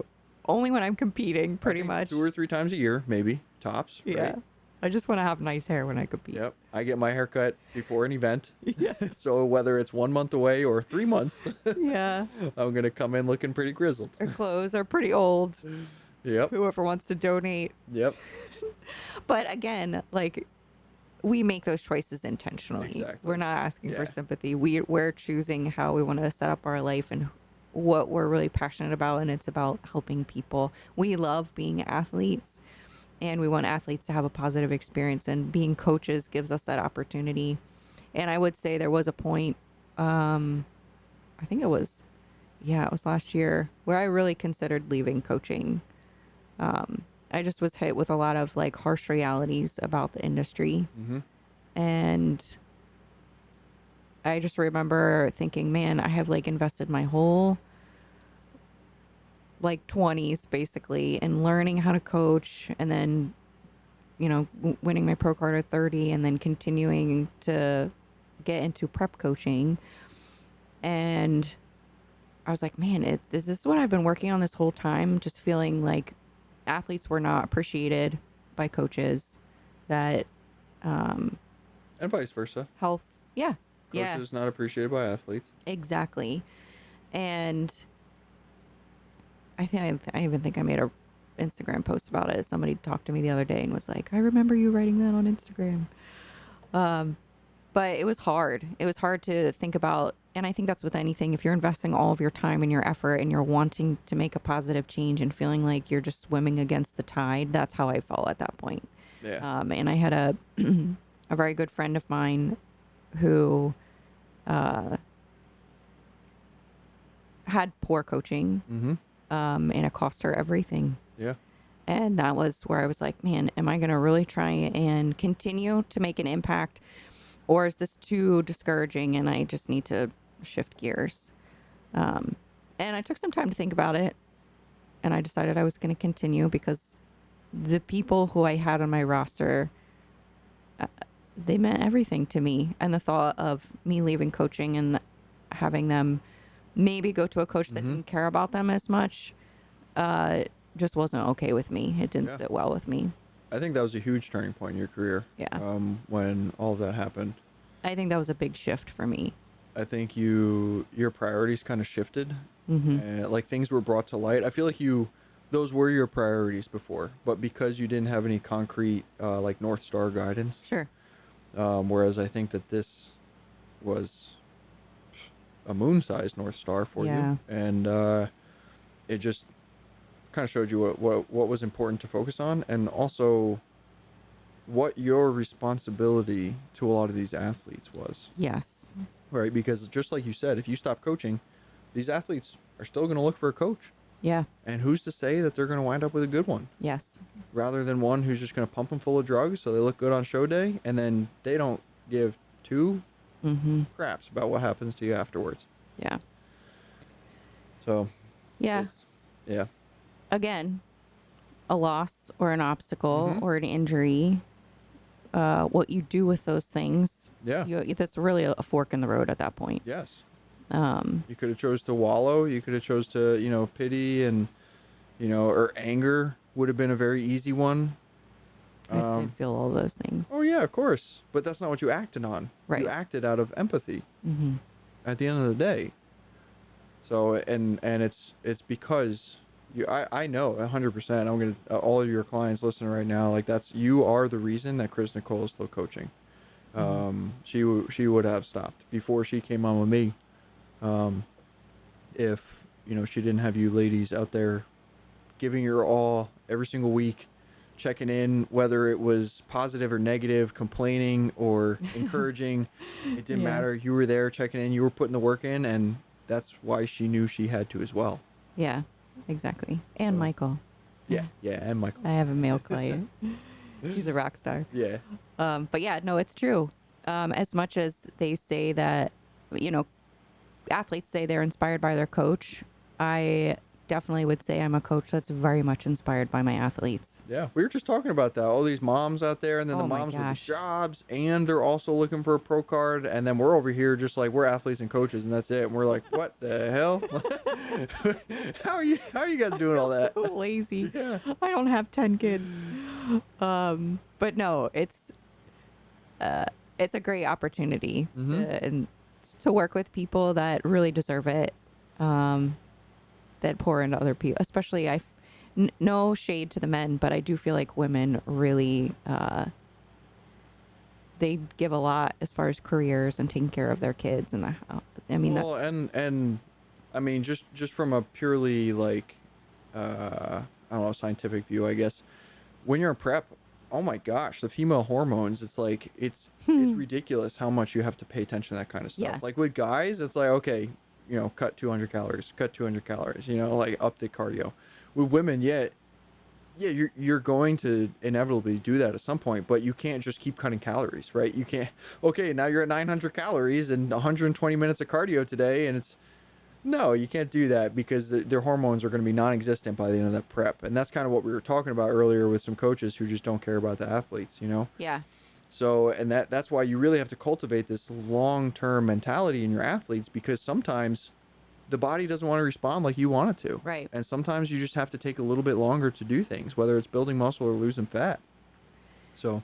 only when I'm competing, pretty I think much. 2 or 3 times a year, maybe tops. Yeah. Right? I just want to have nice hair when I compete. Yep. I get my hair cut before an event. Yeah. So whether it's 1 month away or 3 months, Yeah. I'm gonna come in looking pretty grizzled. Our clothes are pretty old. Yep. Whoever wants to donate. Yep. But again, like, we make those choices intentionally. Exactly. We're not asking for Yeah. sympathy. We're choosing how we want to set up our life and what we're really passionate about, and it's about helping people. We love being athletes, and we want athletes to have a positive experience, and being coaches gives us that opportunity. And I would say there was a point, I think it was last year, where I really considered leaving coaching. I just was hit with a lot of like harsh realities about the industry. Mm-hmm. And I just remember thinking, man, I have like invested my whole like 20s basically in learning how to coach, and then, winning my pro card at 30, and then continuing to get into prep coaching. And I was like, man, is this what I've been working on this whole time? Just feeling like athletes were not appreciated by coaches, that And vice versa. health, yeah, Coaches not appreciated by athletes. exactly. And I even think I made a Instagram post about it. Somebody talked to me the other day and was like, I remember you writing that on Instagram. But it was hard. It was hard to think about. And I think that's with anything. If you're investing all of your time and your effort and you're wanting to make a positive change and feeling like you're just swimming against the tide, that's how I felt at that point. Yeah. And I had a very good friend of mine who had poor coaching, Mm-hmm. and it cost her everything. Yeah. And that was where I was like, man, am I going to really try and continue to make an impact? Or is this too discouraging and I just need to shift gears? And I took some time to think about it. And I decided I was going to continue because the people who I had on my roster, they meant everything to me. And the thought of me leaving coaching and having them maybe go to a coach that Mhm. didn't care about them as much just wasn't okay with me. It didn't Yeah. sit well with me. I think that was a huge turning point in your career. Yeah. When all of that happened. I think that was a big shift for me. I think your priorities kind of shifted, Mm-hmm. and like things were brought to light. I feel like those were your priorities before, but because you didn't have any concrete like North Star guidance, Sure. whereas I think that this was a moon-sized North Star for Yeah. you, and it just kind of showed you what was important to focus on, and also what your responsibility to a lot of these athletes was. Yes. Right, because just like you said, if you stop coaching, these athletes are still going to look for a coach. Yeah. And who's to say that they're going to wind up with a good one Yes. rather than one who's just going to pump them full of drugs so they look good on show day and then they don't give two Mm-hmm. craps about what happens to you afterwards. Yeah. So, Yeah. yeah. Again, a loss or an obstacle Mhm. or an injury, what you do with those things, Yeah. that's really a fork in the road at that point. Yes. Um, You could have chose to wallow. You could have chose to, pity and, or anger would have been a very easy one. I did feel all those things. Oh yeah, of course. But that's not what you acted on. Right. You acted out of empathy Mm-hmm. at the end of the day. So and it's because I know 100%. I'm gonna all of your clients listening right now, like you are the reason that Nicole is still coaching. Mm-hmm. She would have stopped before she came on with me. If she didn't have you ladies out there giving your all every single week, checking in, whether it was positive or negative, complaining or encouraging, it didn't Yeah. matter. You were there checking in, you were putting the work in, and that's why she knew she had to as well. Yeah, exactly. And So- Michael. Yeah, and Michael. I have a male client. He's a rock star. Yeah. But yeah, no, it's true. As much as they say that, athletes say they're inspired by their coach, I definitely would say I'm a coach that's very much inspired by my athletes. Yeah, we were just talking about that. All these moms out there, and then Oh the my moms with the gosh. jobs, and they're also looking for a pro card, and then we're over here just like we're athletes and coaches, and that's it. And we're like, what the hell? How are you guys doing all that? So lazy. Yeah. I don't have 10 kids. But no, it's a great opportunity to work with people that really deserve it. That pour into other people, especially no shade to the men, but I do feel like women really they give a lot as far as careers and taking care of their kids and Well, and I mean just from a purely like I don't know, scientific view, I guess. When you're in prep, oh my gosh, the female hormones, it's like it's ridiculous how much you have to pay attention to that kind of stuff. Yes. Like with guys, it's like okay, cut 200 calories, like up the cardio. With women, yeah, you're going to inevitably do that at some point, but you can't just keep cutting calories, right? You can't. Okay, now you're at 900 calories and 120 minutes of cardio today, and no, you can't do that because their hormones are going to be non-existent by the end of that prep, and that's kind of what we were talking about earlier with some coaches who just don't care about the athletes, Yeah. So, and that's why you really have to cultivate this long-term mentality in your athletes, because sometimes the body doesn't want to respond like you want it to. Right. And sometimes you just have to take a little bit longer to do things, whether it's building muscle or losing fat. So,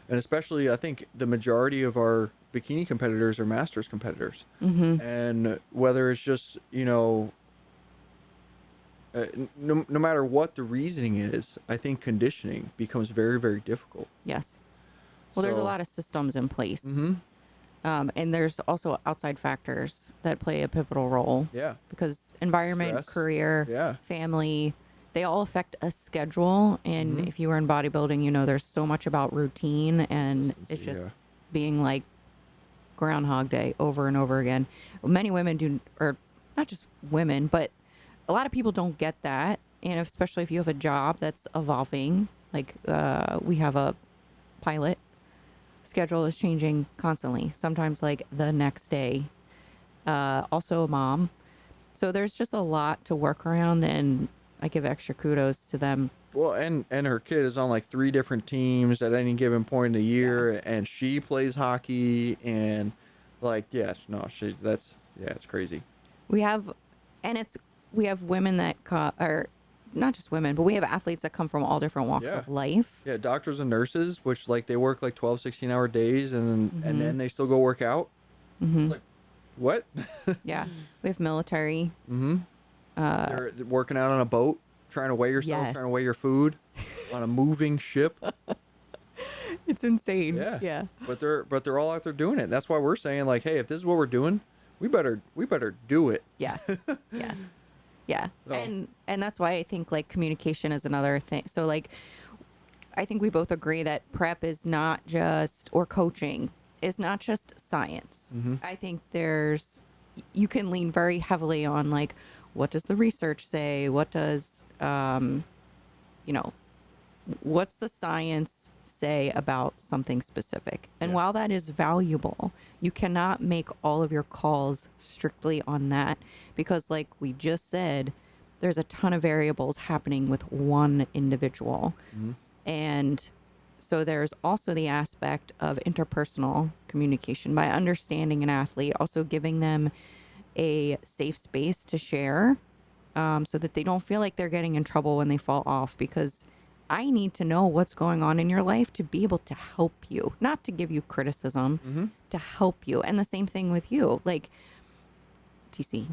and especially I think the majority of our bikini competitors are masters competitors. Mm-hmm. And whether it's just, no matter what the reasoning is, I think conditioning becomes very, very difficult. Yes. Well, there's a So- lot of systems in place. Mm-hmm. And there's also outside factors that play a pivotal role Yeah. because environment, Stress. career, Yeah. family, they all affect a schedule. And Mhm. if you were in bodybuilding, there's so much about routine and it's Consistency, just yeah. being like Groundhog Day over and over again. Many women do, or not just women, but a lot of people don't get that. And especially if you have a job that's evolving, like we have a pilot, schedule is changing constantly, sometimes like the next day. Also a mom. So there's just a lot to work around, and I give extra kudos to them. Well, and her kid is on like 3 different teams at any given point in the year, and she plays hockey, and like, yes, no, it's crazy. We have women that not just women, but we have athletes that come from all different walks Yeah. of life. Yeah, doctors and nurses, which like they work like 12, 16-hour days and then they still go work out. It's like, what? Yeah. We have military. They're working out on a boat, trying to weigh yourself, Yes. trying to weigh your food on a moving ship. It's insane. Yeah. Yeah. But they're all out there doing it. That's why we're saying like, hey, if this is what we're doing, we better do it. Yes. Yes. Yeah. So- And that's why I think like communication is another thing. So like I think we both agree that prep is not just, or coaching is not just science. I think you can lean very heavily on like, what does the research say? What does, what's the science say about something specific? And Yeah. while that is valuable, you cannot make all of your calls strictly on that because, like we just said, there's a ton of variables happening with one individual. And so there's also the aspect of interpersonal communication by understanding an athlete, also giving them a safe space to share so that they don't feel like they're getting in trouble when they fall off, because I need to know what's going on in your life to be able to help you, not to give you criticism, to help you. And the same thing with you, like TC,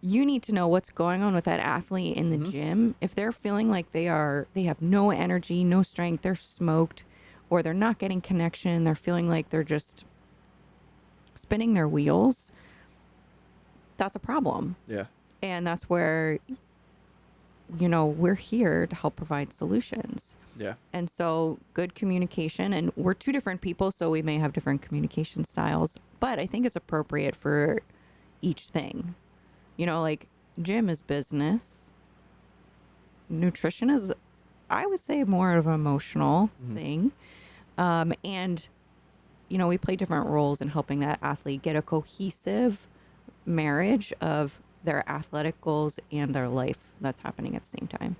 you need to know what's going on with that athlete in the gym. If they're feeling like they have no energy, no strength, they're smoked, or they're not getting connection, they're feeling like they're just spinning their wheels, that's a problem. Yeah. And that's where, we're here to help provide solutions. Yeah. And so good communication, and we're two different people, so we may have different communication styles, but I think it's appropriate for each thing. Like gym is business. Nutrition is, I would say, more of an emotional thing. And, we play different roles in helping that athlete get a cohesive marriage of their athletic goals and their life that's happening at the same time.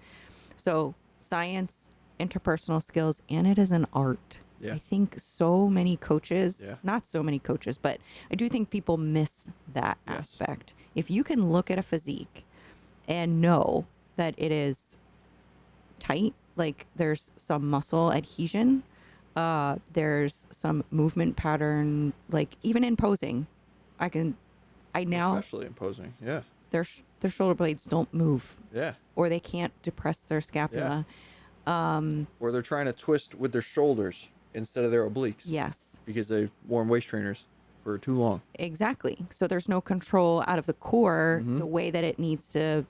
So science, interpersonal skills, and it is an art. Yeah. I think so many coaches, Yeah. not so many coaches, but I do think people miss that Yes. aspect. If you can look at a physique and know that it is tight, like there's some muscle adhesion, there's some movement pattern, like even in posing, I now, Especially imposing. Yeah. their shoulder blades don't move, Yeah. or they can't depress their scapula. Or they're trying to twist with their shoulders instead of their obliques. Yes, Because they've worn waist trainers for too long. exactly. So there's no control out of the core the way that it needs to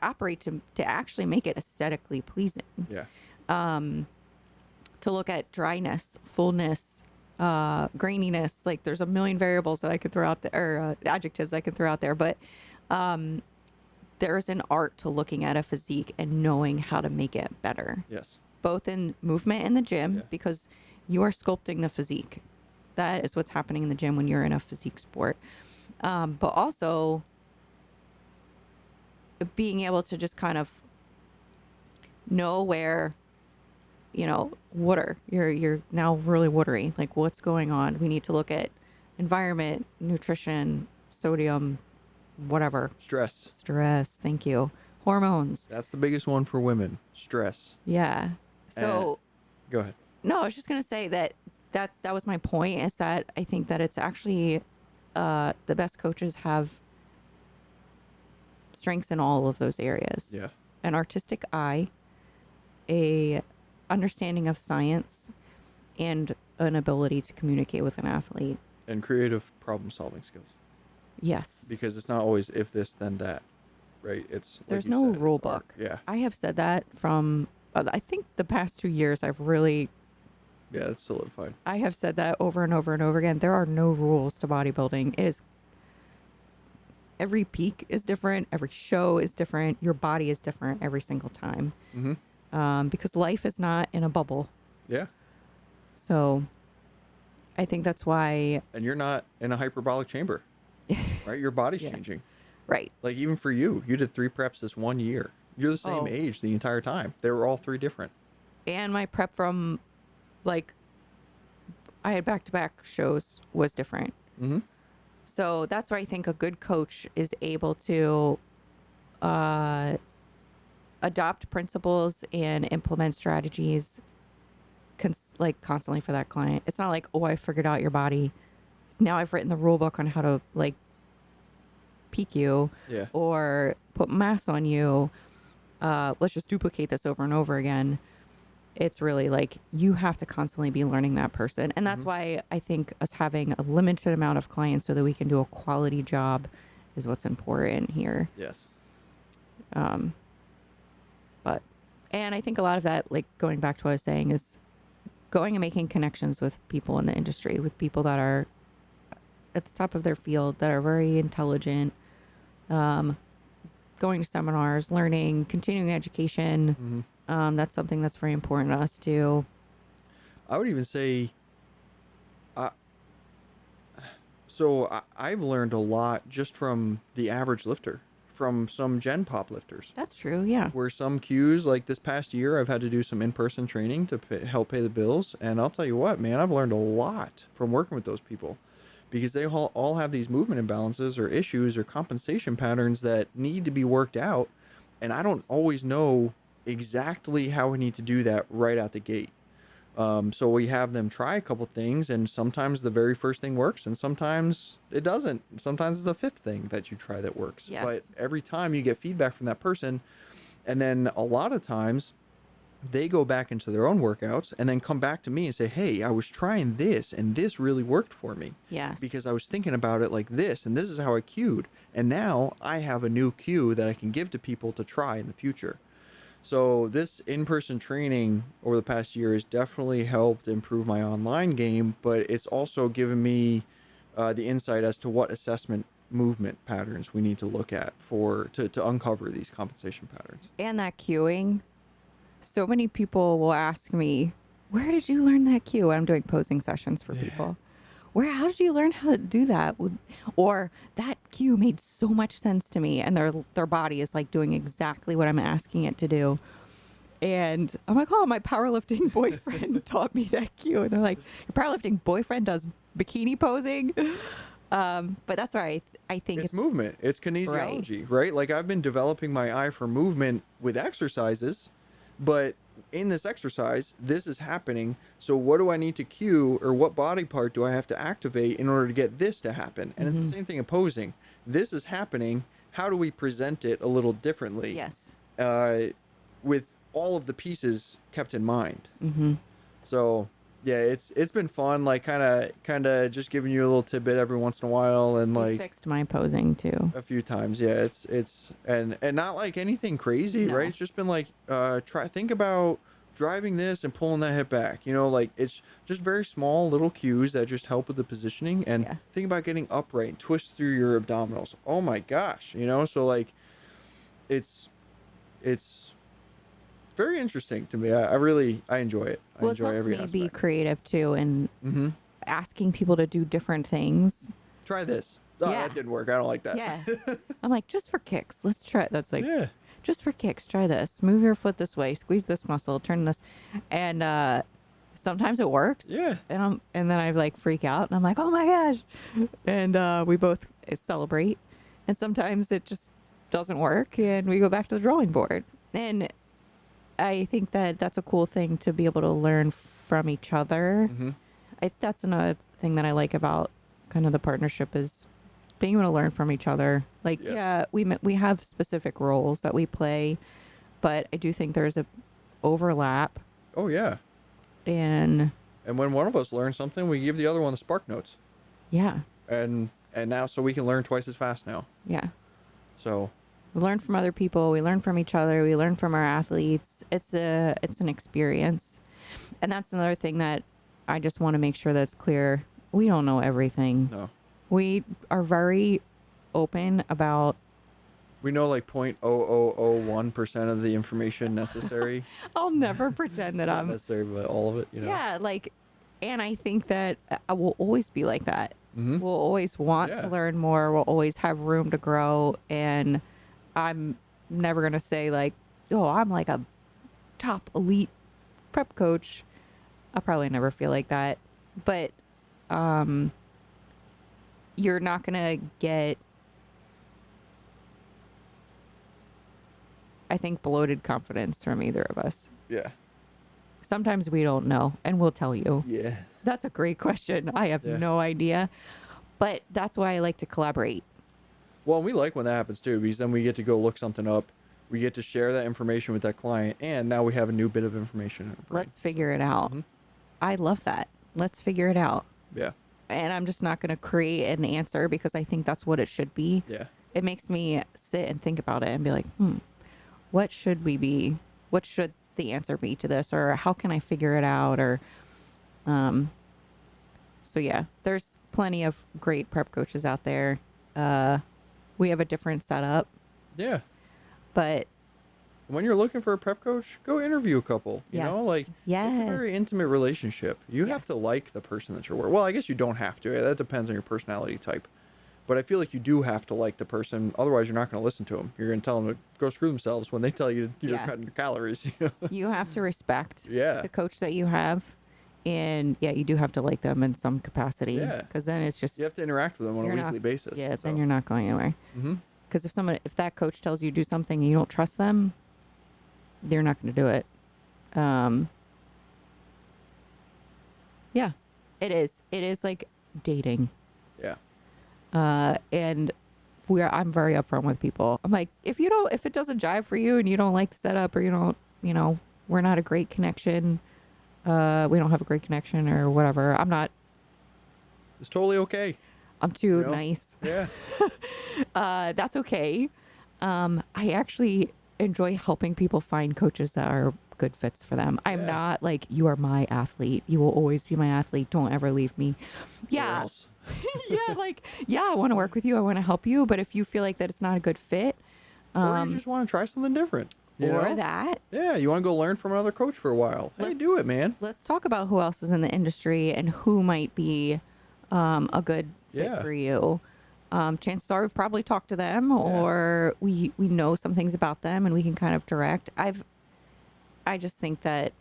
operate to actually make it aesthetically pleasing. Yeah. To look at dryness, fullness, graininess, like there's a million variables that I could throw out there, or adjectives I could throw out there, but there's an art to looking at a physique and knowing how to make it better, Yes. both in movement in the gym, Yeah. because you are sculpting the physique. That is what's happening in the gym when you're in a physique sport. But also being able to just kind of know where, water, you're now really watery, like what's going on. We need to look at environment, nutrition, sodium, whatever, Stress. stress, thank you, hormones. That's the biggest one for women. Stress. Yeah. So Go ahead. no, I was just going to say that was my point, is that I think that it's actually the best coaches have strengths in all of those areas. Yeah. An artistic eye, a understanding of science, and an ability to communicate with an athlete. And creative problem solving skills. Yes. Because it's not always if this, then that. Right? It's like There's you no said, rule it's art. book. Yeah. I have said that from, I think the past 2 years, I Yeah, it's solidified. have said that over and over and over again. There are no rules to bodybuilding. It is, every peak is different. Every show is different. Your body is different every single time. Because life is not in a bubble. Yeah. So I think that's why, And you're not in a hyperbolic chamber. Right? Your body's Yeah. changing. right. Like even for you did 3 preps this 1 year. You're the same Oh. age the entire time. They were all 3 different. And my prep from, like, I had back-to-back shows was different. Mm-hmm. So that's why I think a good coach is able to adopt principles and implement strategies like constantly for that client. It's not like, oh, I figured out your body. Now I've written the rule book on how to like peak you Yeah. or put mass on you. Let's just duplicate this over and over again. It's really like you have to constantly be learning that person. And that's Mhm. why I think us having a limited amount of clients so that we can do a quality job is what's important here. Yes. Um, but, and I think a lot of that, like going back to what I was saying, is going and making connections with people in the industry, with people that are at the top of their field, that are very intelligent, going to seminars, learning, continuing education. Mhm. That's something that's very important to us too. I would even say, uh, I've learned a lot just from the average lifter, from some Gen Pop lifters. That's true. Yeah. Where some cues, like this past year, I've had to do some in-person training to help pay the bills, and I'll tell you what, man, I've learned a lot from working with those people, because they all have these movement imbalances or issues or compensation patterns that need to be worked out, and I don't always know exactly how we need to do that right out the gate. So we have them try a couple things, and sometimes the very first thing works, and sometimes it doesn't. Sometimes it's the fifth thing that you try that works. Yes. But every time you get feedback from that person, and then a lot of times they go back into their own workouts and then come back to me and say, hey, I was trying this, and this really worked for me. Yes. Because I was thinking about it like this, and this is how I cued. And now I have a new cue that I can give to people to try in the future. So this in-person training over the past year has definitely helped improve my online game, but it's also given me the insight as to what assessment movement patterns we need to look at to uncover these compensation patterns. And that cueing. So many people will ask me, where did you learn that cue? I'm doing posing sessions for people. How did you learn how to do that? Or that cue made so much sense to me, and their body is like doing exactly what I'm asking it to do. And I'm like, oh, my powerlifting boyfriend taught me that cue. And they're like, your powerlifting boyfriend does bikini posing? But that's why I think it's movement. It's kinesiology, right? Like I've been developing my eye for movement with exercises, but in this exercise, this is happening. So what do I need to cue, or what body part do I have to activate in order to get this to happen? And it's the same thing in posing. This is happening. How do we present it a little differently? Yes. With all of the pieces kept in mind. Mm-hmm. So yeah, it's been fun. Like kind of just giving you a little tidbit every once in a while, and like fixed my posing too a few times. Yeah, it's and not like anything crazy, No. right? It's just been like think about driving this and pulling that hip back. You know, like it's just very small little cues that just help with the positioning. And Yeah. think about getting upright and twist through your abdominals. Oh my gosh, you know. So like, it's very interesting to me. I enjoy it. I It's enjoy helped every me aspect. be creative too, and Mm-hmm. asking people to do different things. Try this. Oh, Yeah. that didn't work. I don't like that. Yeah. I'm like, just for kicks, let's try. That's like, Yeah. just for kicks, try this. Move your foot this way. Squeeze this muscle. Turn this, and sometimes it works. Yeah. And then I like freak out, and I'm like, oh my gosh, and we both celebrate. And sometimes it just doesn't work, and we go back to the drawing board. And I think that that's a cool thing to be able to learn from each other. Mm-hmm. That's another thing that I like about kind of the partnership is being able to learn from each other. Like, Yes. yeah, we have specific roles that we play, but I do think there's a overlap. Oh yeah. And And when one of us learns something, we give the other one the spark notes. yeah, And now so we can learn twice as fast now. yeah. So We learn from other people. We learn from each other. We learn from our athletes. It's an experience. And that's another thing that I just want to make sure that's clear. We don't know everything. no. We are very open about. We know like 0.0001% of the information necessary. I'll never pretend that Not I'm. necessary, but all of it, you know. Yeah, like, and I think that I will always be like that. Mm-hmm. We'll always want Yeah. to learn more. We'll always have room to grow. And I'm never going to say, like, oh, I'm like a top elite prep coach. I'll probably never feel like that. But you're not going to get I think, bloated confidence from either of us. Yeah. Sometimes we don't know, and we'll tell you. Yeah. That's a great question. I have Yeah. no idea. But that's why I like to collaborate. Well, we like when that happens too, because then we get to go look something up. We get to share that information with that client, and now we have a new bit of information in our brain. Let's figure it out. Mm-hmm. I love that. Let's figure it out. Yeah. And I'm just not going to create an answer because I think that's what it should be. Yeah. It makes me sit and think about it and be like, what should we be? What should the answer be to this? Or how can I figure it out? Or, so yeah, there's plenty of great prep coaches out there. We have a different setup, Yeah. but When you're looking for a prep coach, go interview a couple. You Yes. know, like it's a Yes. very intimate relationship. You have Yes. to like the person that you're with. Well, I guess you don't have to. That depends on your personality type. But I feel like you do have to like the person. Otherwise, you're not going to listen to them. You're going to tell them to go screw themselves when they tell you you're Yeah. cutting your calories. You know? you have to respect Yeah. the coach that you have. And yeah, you do have to like them in some capacity. Yeah. Because then it's just, You have to interact with them on a You're not- weekly basis. yeah, then you're not going anywhere. Mm-hmm. Because if that coach tells you to do something and you don't trust them, they're not going to do it. Yeah, it is. It is like dating. Yeah. And I'm very upfront with people. I'm like, if it doesn't jive for you and you don't like the setup or you don't, we're not a great connection. We don't have a great connection or whatever. It's totally okay. I'm too You know? nice. Yeah. That's okay. I actually enjoy helping people find coaches that are good fits for them. I'm Yeah. not like, you are my athlete. You will always be my athlete. Don't ever leave me. Or Yeah. else. I want to work with you. I want to help you. But if you feel like that it's not a good fit, Or you just want to try something different. You or know? that, Yeah, you want to go learn from another coach for a while. Hey, Let's- do it, man. let's talk about who else is in the industry and who might be a good fit Yeah. for you. Chances are we've probably talked to them or we know some things about them and we can kind of direct. I just think that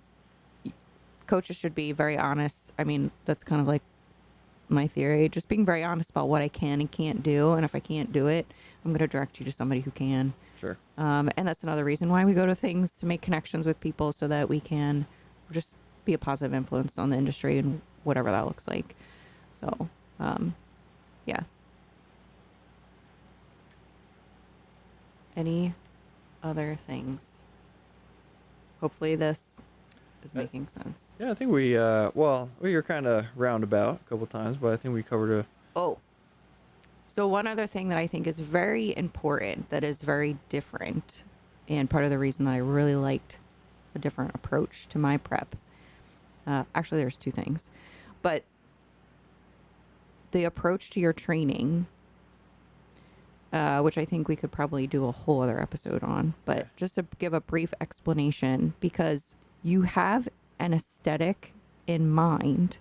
coaches should be very honest. I mean, that's kind of like my theory. Just being very honest about what I can and can't do. And if I can't do it, I'm going to direct you to somebody who can. Sure. And that's another reason why we go to things, to make connections with people so that we can just be a positive influence on the industry and whatever that looks like. So, yeah. Any other things? Hopefully this is making sense. Yeah, I think we were kind of roundabout a couple times, but I think we covered a. Oh. So one other thing that I think is very important, that is very different, and part of the reason that I really liked a different approach to my prep. Actually, there's two things, but the approach to your training, which I think we could probably do a whole other episode on, but Yeah. just to give a brief explanation, because you have an aesthetic in mind,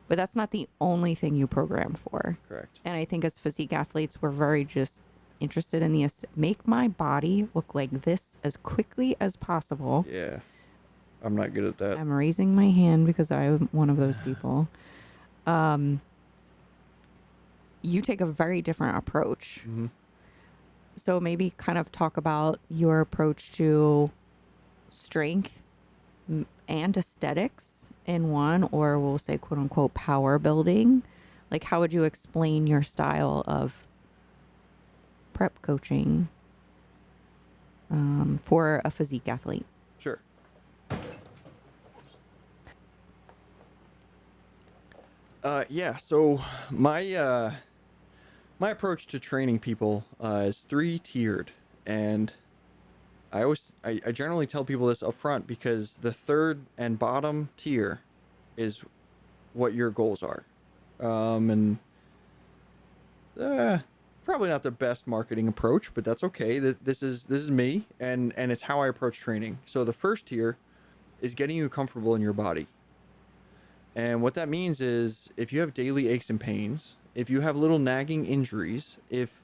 but that's not the only thing you program for. Correct. And I think as physique athletes, we're very just interested in make my body look like this as quickly as possible. Yeah. I'm not good at that. I'm raising my hand because I'm one of those people. You take a very different approach. Mm-hmm. So maybe kind of talk about your approach to strength and aesthetics in one, or we'll say quote unquote power building. Like, how would you explain your style of prep coaching for a physique athlete? Sure. Yeah. So my my approach to training people is 3-tiered, and I generally tell people this up front because the third and bottom tier is what your goals are, and probably not the best marketing approach, but that's okay. This is me, and it's how I approach training. So the first tier is getting you comfortable in your body. And what that means is if you have daily aches and pains, if you have little nagging injuries, if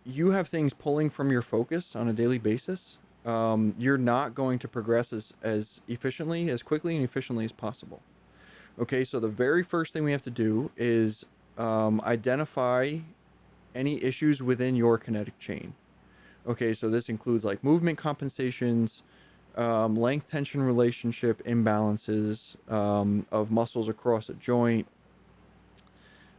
you have things pulling from your focus on a daily basis, you're not going to progress as efficiently, as quickly and efficiently as possible. Okay, so the very first thing we have to do is identify any issues within your kinetic chain. Okay, so this includes like movement compensations, length tension relationship imbalances of muscles across a joint,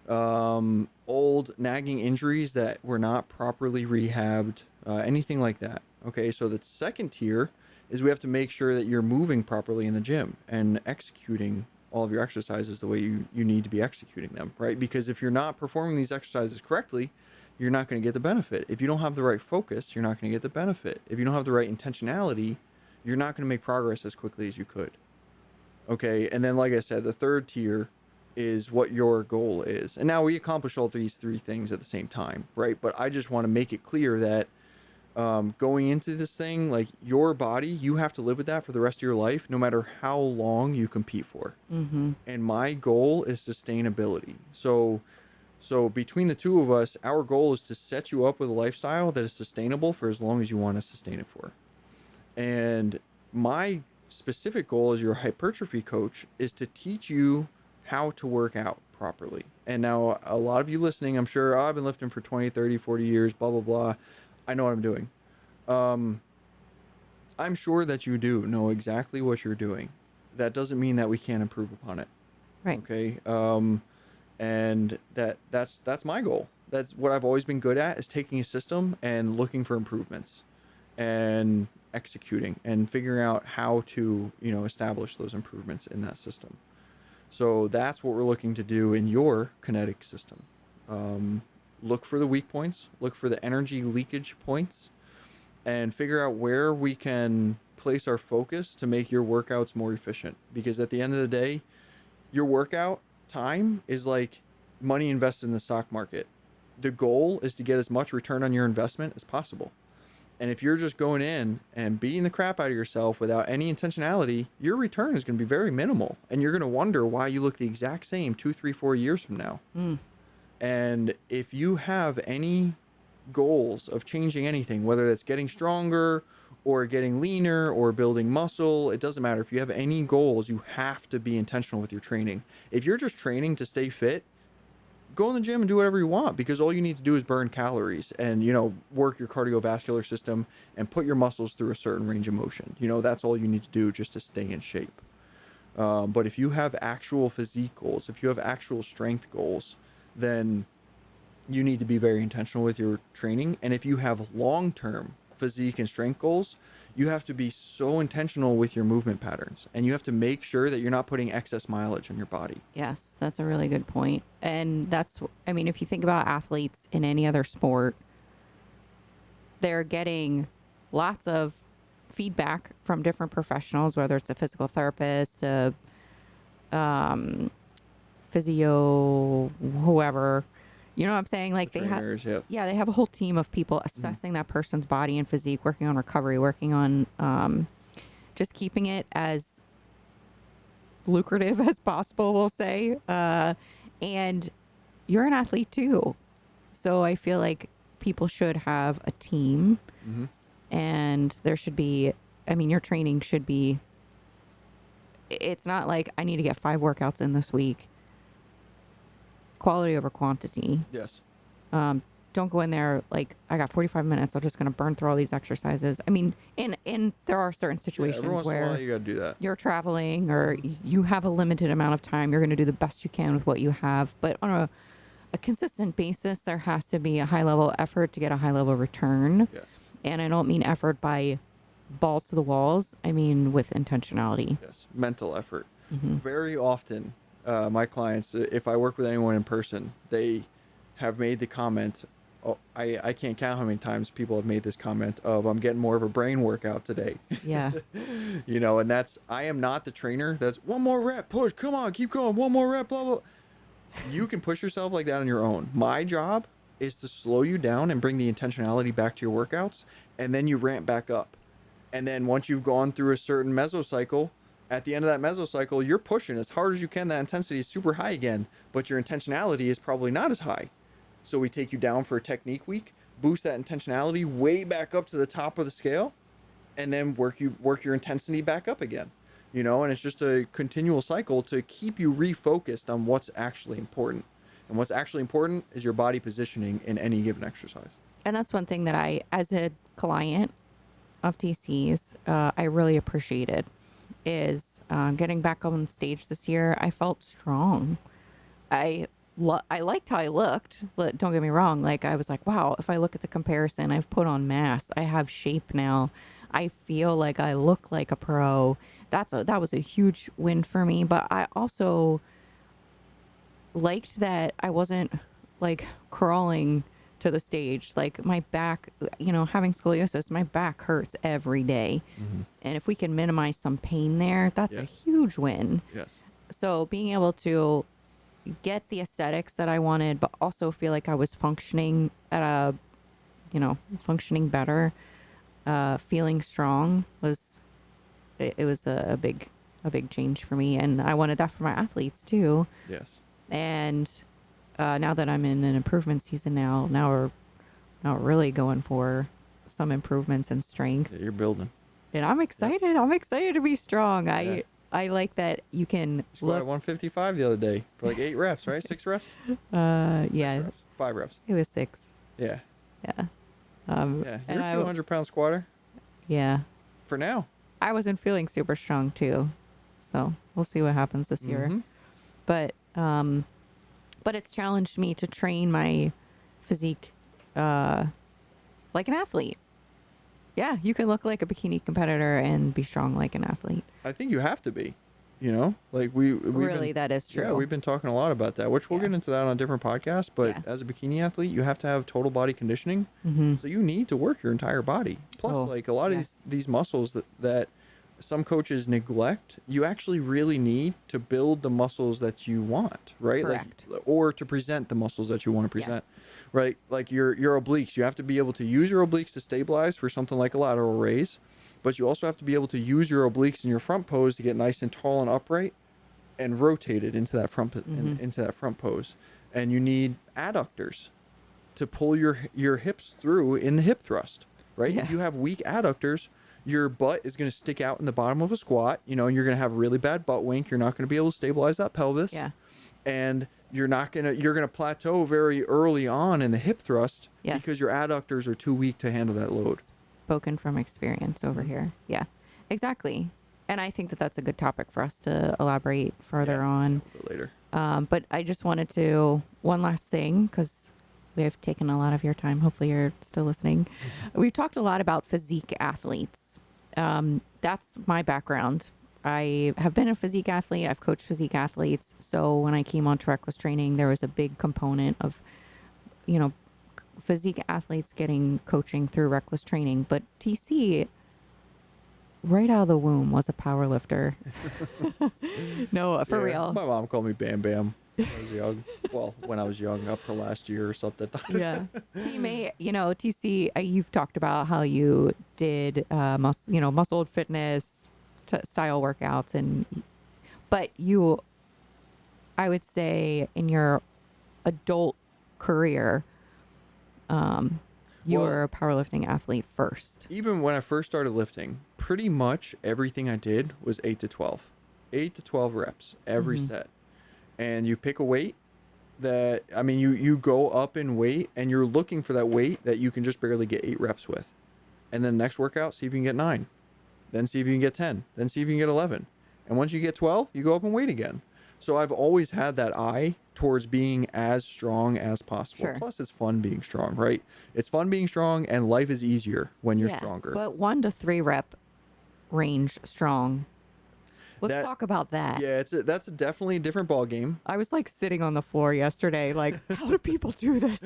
old nagging injuries that were not properly rehabbed, anything like that. Okay, so the second tier is we have to make sure that you're moving properly in the gym and executing all of your exercises the way you need to be executing them, right? Because if you're not performing these exercises correctly, you're not going to get the benefit. If you don't have the right focus, you're not going to get the benefit. If you don't have the right intentionality, you're not going to make progress as quickly as you could. Okay, and then like I said, the third tier is what your goal is. And now we accomplish all these three things at the same time, right? But I just want to make it clear that going into this thing, like your body, you have to live with that for the rest of your life, no matter how long you compete for. Mm-hmm. And my goal is sustainability. So between the two of us, our goal is to set you up with a lifestyle that is sustainable for as long as you want to sustain it for. And my specific goal as your hypertrophy coach is to teach you how to work out properly. And now a lot of you listening, I'm sure, oh, I've been lifting for 20, 30, 40 years, blah, blah, blah. I know what I'm doing. I'm sure that you do know exactly what you're doing. That doesn't mean that we can't improve upon it. Right. Okay. And that's my goal. That's what I've always been good at, is taking a system and looking for improvements and executing and figuring out how to, establish those improvements in that system. So that's what we're looking to do in your kinetic system. Look for the weak points, look for the energy leakage points, and figure out where we can place our focus to make your workouts more efficient. Because at the end of the day, your workout time is like money invested in the stock market. The goal is to get as much return on your investment as possible. And if you're just going in and beating the crap out of yourself without any intentionality, your return is going to be very minimal. And you're going to wonder why you look the exact same 2, 3, 4 years from now. Mm. And if you have any goals of changing anything, whether that's getting stronger or getting leaner or building muscle, it doesn't matter. If you have any goals, you have to be intentional with your training. If you're just training to stay fit, go in the gym and do whatever you want, because all you need to do is burn calories and, work your cardiovascular system and put your muscles through a certain range of motion. That's all you need to do just to stay in shape. But if you have actual physique goals, if you have actual strength goals, then you need to be very intentional with your training. And if you have long-term physique and strength goals, you have to be so intentional with your movement patterns, and you have to make sure that you're not putting excess mileage on your body. Yes, that's a really good point. And if you think about athletes in any other sport, they're getting lots of feedback from different professionals, whether it's a physical therapist, a physio, whoever. You know what I'm saying? Like The trainers, they have a whole team of people assessing that person's body and physique, working on recovery, working on just keeping it as lucrative as possible, we'll say. And you're an athlete too. So I feel like people should have a team, and there should be, your training should be, it's not like I need to get 5 workouts in this week. Quality over quantity. Yes. Don't go in there like, I got 45 minutes, I'm just going to burn through all these exercises. And there are certain situations every once in a where while you got to do that. you're traveling or you have a limited amount of time. You're going to do the best you can with what you have. But on a consistent basis, there has to be a high level effort to get a high level return. Yes. And I don't mean effort by balls to the walls. I mean with intentionality. Yes. Mental effort. Very often, my clients, if I work with anyone in person, they have made the comment, I can't count how many times people have made this comment of, I'm getting more of a brain workout today. Yeah. And I am not the trainer that's one more rep, push, come on, keep going, one more rep, blah, blah. You can push yourself like that on your own. My job is to slow you down and bring the intentionality back to your workouts, and then you ramp back up. And then once you've gone through a certain mesocycle, at the end of that mesocycle, you're pushing as hard as you can. That intensity is super high again, but your intentionality is probably not as high. So we take you down for a technique week, boost that intentionality way back up to the top of the scale, and then work your intensity back up again. And it's just a continual cycle to keep you refocused on what's actually important. And what's actually important is your body positioning in any given exercise. And that's one thing that I, as a client of TC's, I really appreciated is getting back on stage this year. I felt strong. I liked how I looked. Don't get me wrong. Like I was like, wow. If I look at the comparison, I've put on mass. I have shape now. I feel like I look like a pro. That was a huge win for me. But I also liked that I wasn't like crawling to the stage. Like my back, having scoliosis, my back hurts every day. Mm-hmm. And if we can minimize some pain there, that's a Yes. huge win. Yes. So being able to get the aesthetics that I wanted, but also feel like I was functioning at functioning better, feeling strong it was a big change for me. And I wanted that for my athletes too. Yes. And now that I'm in an improvement season now we're really going for some improvements in strength. Yeah, you're building. And I'm excited. Yeah. I'm excited to be strong. Yeah. I like that you can Squatted 155 the other day for like 8 reps, right? 6 reps? yeah. 6 reps. 5 reps. It was 6. Yeah. Yeah. Yeah. You're a 200-pound squatter Yeah. for now. I wasn't feeling super strong too. So we'll see what happens this year. Mm-hmm. But it's challenged me to train my physique like an athlete. Yeah, you can look like a bikini competitor and be strong like an athlete. I think you have to be. Like we've Really, been, that is true. Yeah, we've been talking a lot about that, which we'll get into that on a different podcast. But Yeah. as a bikini athlete, you have to have total body conditioning. Mm-hmm. So you need to work your entire body. Plus, like a lot of these muscles that some coaches neglect, you actually really need to build the muscles that you want, right? Correct. Like, or to present the muscles that you want to present. Yes. Right? Like your obliques, you have to be able to use your obliques to stabilize for something like a lateral raise, but you also have to be able to use your obliques in your front pose to get nice and tall and upright and rotated into that front pose. And you need adductors to pull your hips through in the hip thrust, right? Yeah. If you have weak adductors, your butt is going to stick out in the bottom of a squat, and you're going to have really bad butt wink. You're not going to be able to stabilize that pelvis. Yeah. And you're going to plateau very early on in the hip thrust because your adductors are too weak to handle that load. Spoken from experience over here. Yeah, exactly. And I think that that's a good topic for us to elaborate further on. A bit later. But I just wanted to, one last thing, because we have taken a lot of your time. Hopefully you're still listening. We've talked a lot about physique athletes. That's my background. I have been a physique athlete. I've coached physique athletes. So when I came on to Reckless Training, there was a big component of, physique athletes getting coaching through Reckless Training. But TC, right out of the womb, was a power lifter. No, for real. My mom called me Bam Bam when I was young. Well, when I was young, up to last year or something. Yeah. He may, TC, you've talked about how you did, muscle fitness style workouts, but you, I would say in your adult career, you were a powerlifting athlete first. Even when I first started lifting, pretty much everything I did was 8 to 12. 8 to 12 reps every set. And you pick a weight you go up in weight, and you're looking for that weight that you can just barely get 8 reps with. And then next workout, see if you can get 9. Then see if you can get 10. Then see if you can get 11. And once you get 12, you go up and weight again. So I've always had that eye towards being as strong as possible. Sure. Plus, it's fun being strong, right? It's fun being strong, and life is easier when you're stronger. But 1 to 3 rep range strong. Let's talk about that. Yeah, that's definitely a different ball game. I was like sitting on the floor yesterday, like, how do people do this?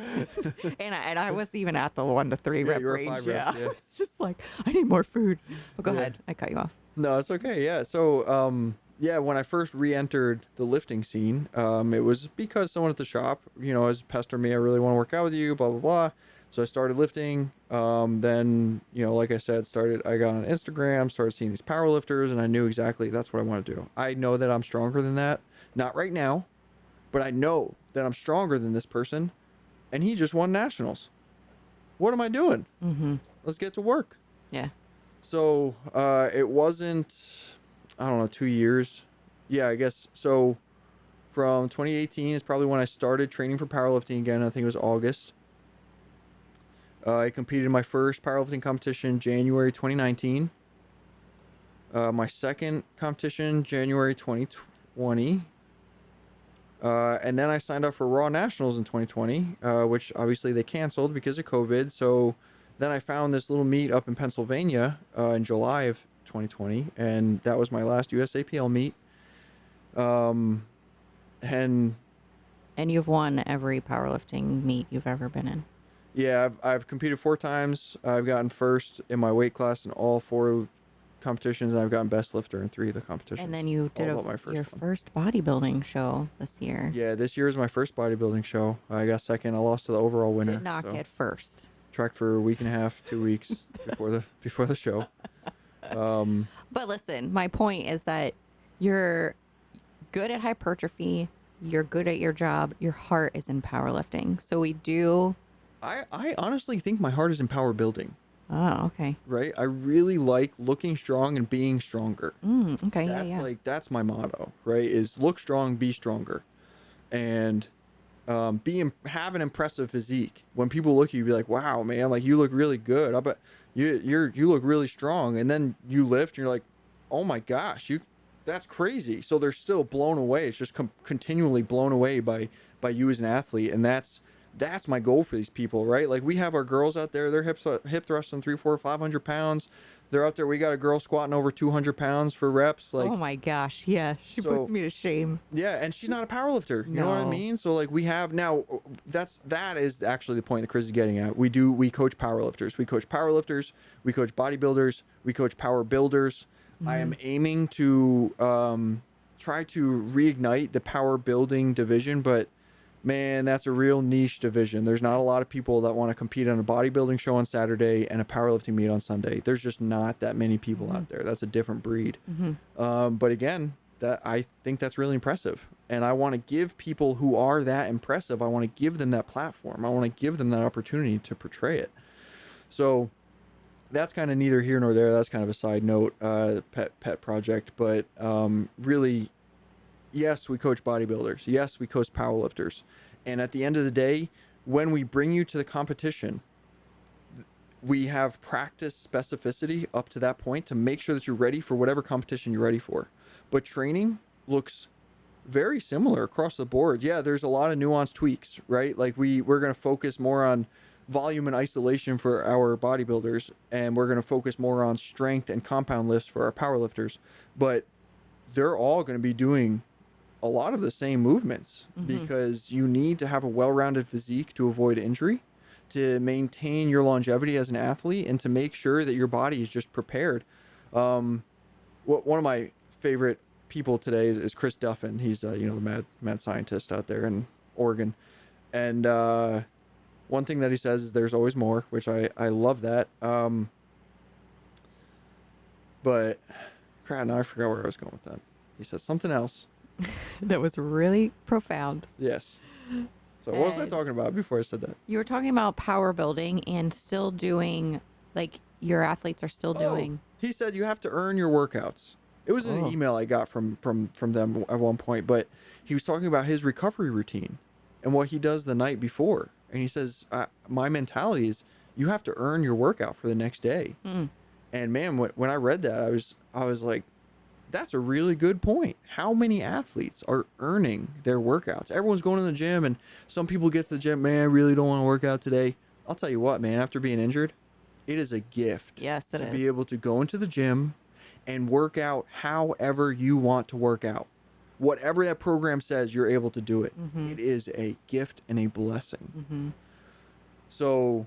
and I was even at the 1 to 3 rep you were range. 5 reps, yeah. I was just like, I need more food. But go ahead. I cut you off. No, it's okay. Yeah. So, when I first re-entered the lifting scene, it was because someone at the shop, was pestering me. I really want to work out with you, blah, blah, blah. So I started lifting. Then, like I said, I got on Instagram, started seeing these power lifters, and I knew exactly that's what I want to do. I know that I'm stronger than that. Not right now, but I know that I'm stronger than this person, and he just won nationals. What am I doing? Mm-hmm. Let's get to work. Yeah. So it wasn't, I don't know, 2 years. Yeah, I guess. So from 2018 is probably when I started training for powerlifting again. I think it was August. I competed in my first powerlifting competition January 2019. My second competition January 2020. And then I signed up for Raw Nationals in 2020, which obviously they canceled because of COVID. So then I found this little meet up in Pennsylvania in July of 2020, and that was my last USAPL meet. Um, and And you've won every powerlifting meet you've ever been in. yeah, I've competed 4 times. I've gotten first in my weight class in all 4 competitions, and I've gotten best lifter in 3 of the competitions. And then you did All but my your first one. first bodybuilding show this year. Yeah, this year is my first bodybuilding show. I got second. I lost to the overall winner. Did not so. get first. Tracked for a week and a half, 2 weeks before the show. But listen, my point is that you're good at hypertrophy. You're good at your job. Your heart is in powerlifting. So we do. I honestly think my heart is in power building, Oh, okay. right? I really like looking strong and being stronger. Okay. That's Yeah. that's my motto, right? Is look strong, be stronger, and have an impressive physique. When people look at you, be like, "Wow, man! Like you look really good." I bet you look really strong, and then you lift, and you're like, "Oh my gosh, that's crazy." So they're still blown away. It's just continually blown away by you as an athlete, and that's my goal for these people, right? Like we have our girls out there, they're hip thrusting 300, 400, 500 pounds. They're out there. We got a girl squatting over 200 pounds for reps. Like, Oh my gosh. Yeah. She So- puts me to shame. yeah, and she's not a power lifter. You know what I No. mean? So like we have now, that is actually the point that Chris is getting at. We coach power lifters. We coach power lifters. We coach bodybuilders. We coach power builders. I am aiming to try to reignite the power building division, but man, that's a real niche division. There's not a lot of people that want to compete on a bodybuilding show on Saturday and a powerlifting meet on Sunday. There's just not that many people out there. That's a different breed. But again, I think that's really impressive. And I want to give people who are that impressive, I want to give them that platform. I want to give them that opportunity to portray it. So that's kind of neither here nor there. That's kind of a side note, pet project. But really, yes, we coach bodybuilders. Yes, we coach powerlifters. And at the end of the day, when we bring you to the competition, we have practice specificity up to that point to make sure that you're ready for whatever competition you're ready for. But training looks very similar across the board. Yeah, there's a lot of nuanced tweaks, right? Like we're going to focus more on volume and isolation for our bodybuilders, and we're going to focus more on strength and compound lifts for our powerlifters. But they're all going to be doing a lot of the same movements because you need to have a well-rounded physique to avoid injury, to maintain your longevity as an athlete, and to make sure that your body is just prepared. One of my favorite people today is Chris Duffin. He's the mad scientist out there in Oregon, and one thing that he says is there's always more, which I love that. But crap, now I forgot where I was going with that. He says something else. That was really profound. Yes. So what was I And- talking about before I said that? You were talking about power building and still doing, like, your athletes are still doing. He said you have to earn your workouts. It was in an Oh. email I got from them at one point, but he was talking about his recovery routine and what he does the night before. And he says, my mentality is you have to earn your workout for the next day. And man, when I read that, I was like, that's a really good point. How many athletes are earning their workouts? Everyone's going to the gym, and some people get to the gym, man, I really don't want to work out today. I'll tell you what, man, after being injured, it is a gift Yes, it to is. be able to go into the gym and work out however you want to work out. Whatever that program says, you're able to do it. It is a gift and a blessing. So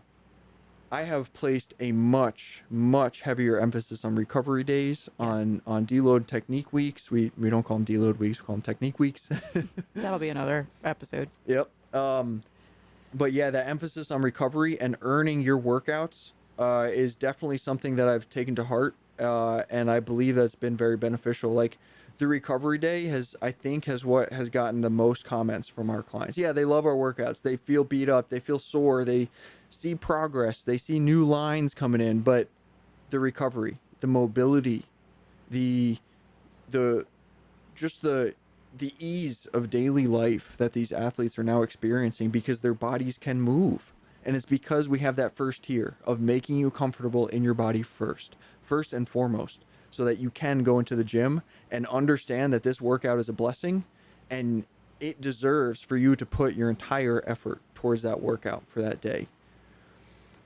I have placed a much, much heavier emphasis on recovery days, on deload technique weeks. We don't call them deload weeks, we call them technique weeks. That'll be another episode. Yep. But yeah, that emphasis on recovery and earning your workouts is definitely something that I've taken to heart, and I believe that's been very beneficial. Like the recovery day has what has gotten the most comments from our clients. Yeah, they love our workouts. They feel beat up. They feel sore. They see progress. They see new lines coming in. But the recovery, the mobility, the ease of daily life that these athletes are now experiencing because their bodies can move And it's because we have that first tier of making you comfortable in your body first and foremost, so that you can go into the gym and understand that this workout is a blessing and it deserves for you to put your entire effort towards that workout for that day.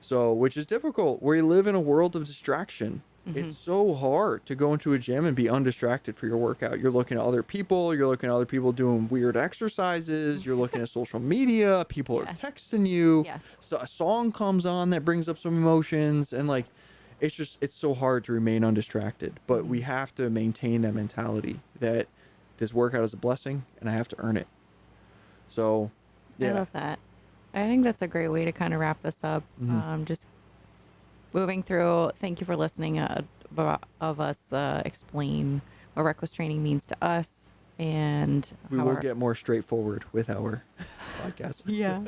So, which is difficult. We live in a world of distraction. Mm-hmm. It's so hard to go into a gym and be undistracted for your workout. You're looking at other people, you're looking at other people doing weird exercises, you're looking at social media, people are Yeah. texting you, Yes. so a song comes on that brings up some emotions, and like it's so hard to remain undistracted. But we have to maintain that mentality that this workout is a blessing and I have to earn it. So, I yeah. love that. I think that's a great way to kind of wrap this up. Just moving through. Thank you for listening of us explain what reckless training means to us and We how will our get more straightforward with our podcast. yeah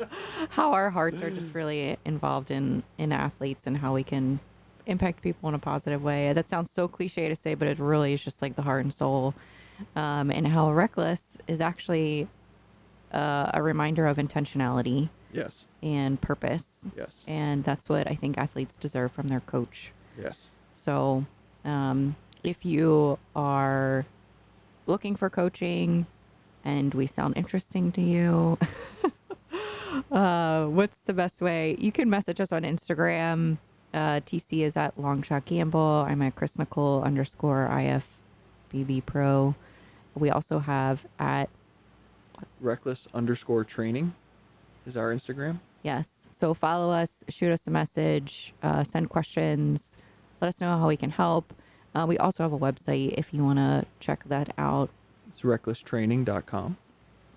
how our hearts are just really involved in athletes and how we can impact people in a positive way. That sounds so cliche to say, but it really is just like the heart and soul. And how reckless is actually a reminder of intentionality Yes. and purpose. Yes. And that's what I think athletes deserve from their coach. Yes. So if you are looking for coaching and we sound interesting to you, what's the best way? You can message us on Instagram. TC is at Longshot Gamble. I'm at Chris Nicole _ IFBB Pro. We also have at Reckless_training is our Instagram. yes. So follow us, shoot us a message, send questions, let us know how we can help. We also have a website if you want to check that out. It's recklesstraining.com.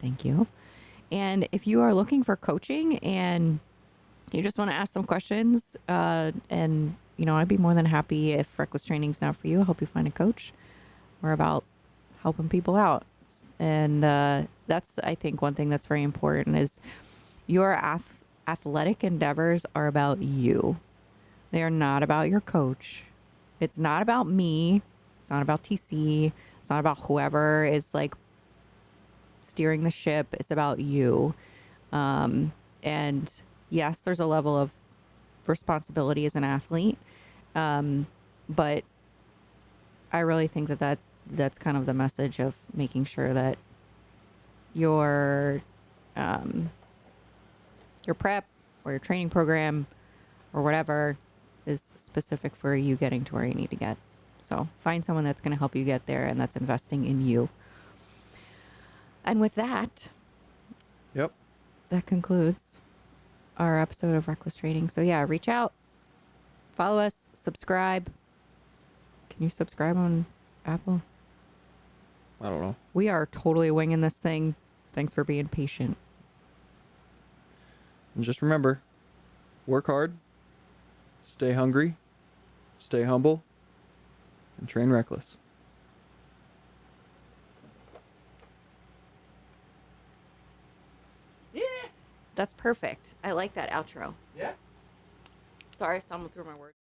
Thank you. And if you are looking for coaching and you just want to ask some questions, and I'd be more than happy if reckless training's not for you. I'll help you find a coach. We're about helping people out, and that's I think one thing that's very important is your athletic endeavors are about you. They are not about your coach. It's not about me. It's not about TC. It's not about whoever is like steering the ship. It's about you. And yes, there's a level of responsibility as an athlete. But I really think that's kind of the message of making sure that your prep or your training program or whatever is specific for you getting to where you need to get. So find someone that's going to help you get there and that's investing in you. And with that, Yep. that concludes our episode of Reckless Training. So yeah, reach out, follow us, subscribe. Can you subscribe on Apple? I don't know. We are totally winging this thing. Thanks for being patient. And just remember, work hard, stay hungry, stay humble, and train reckless. That's perfect. I like that outro. Yeah. Sorry, I stumbled through my words.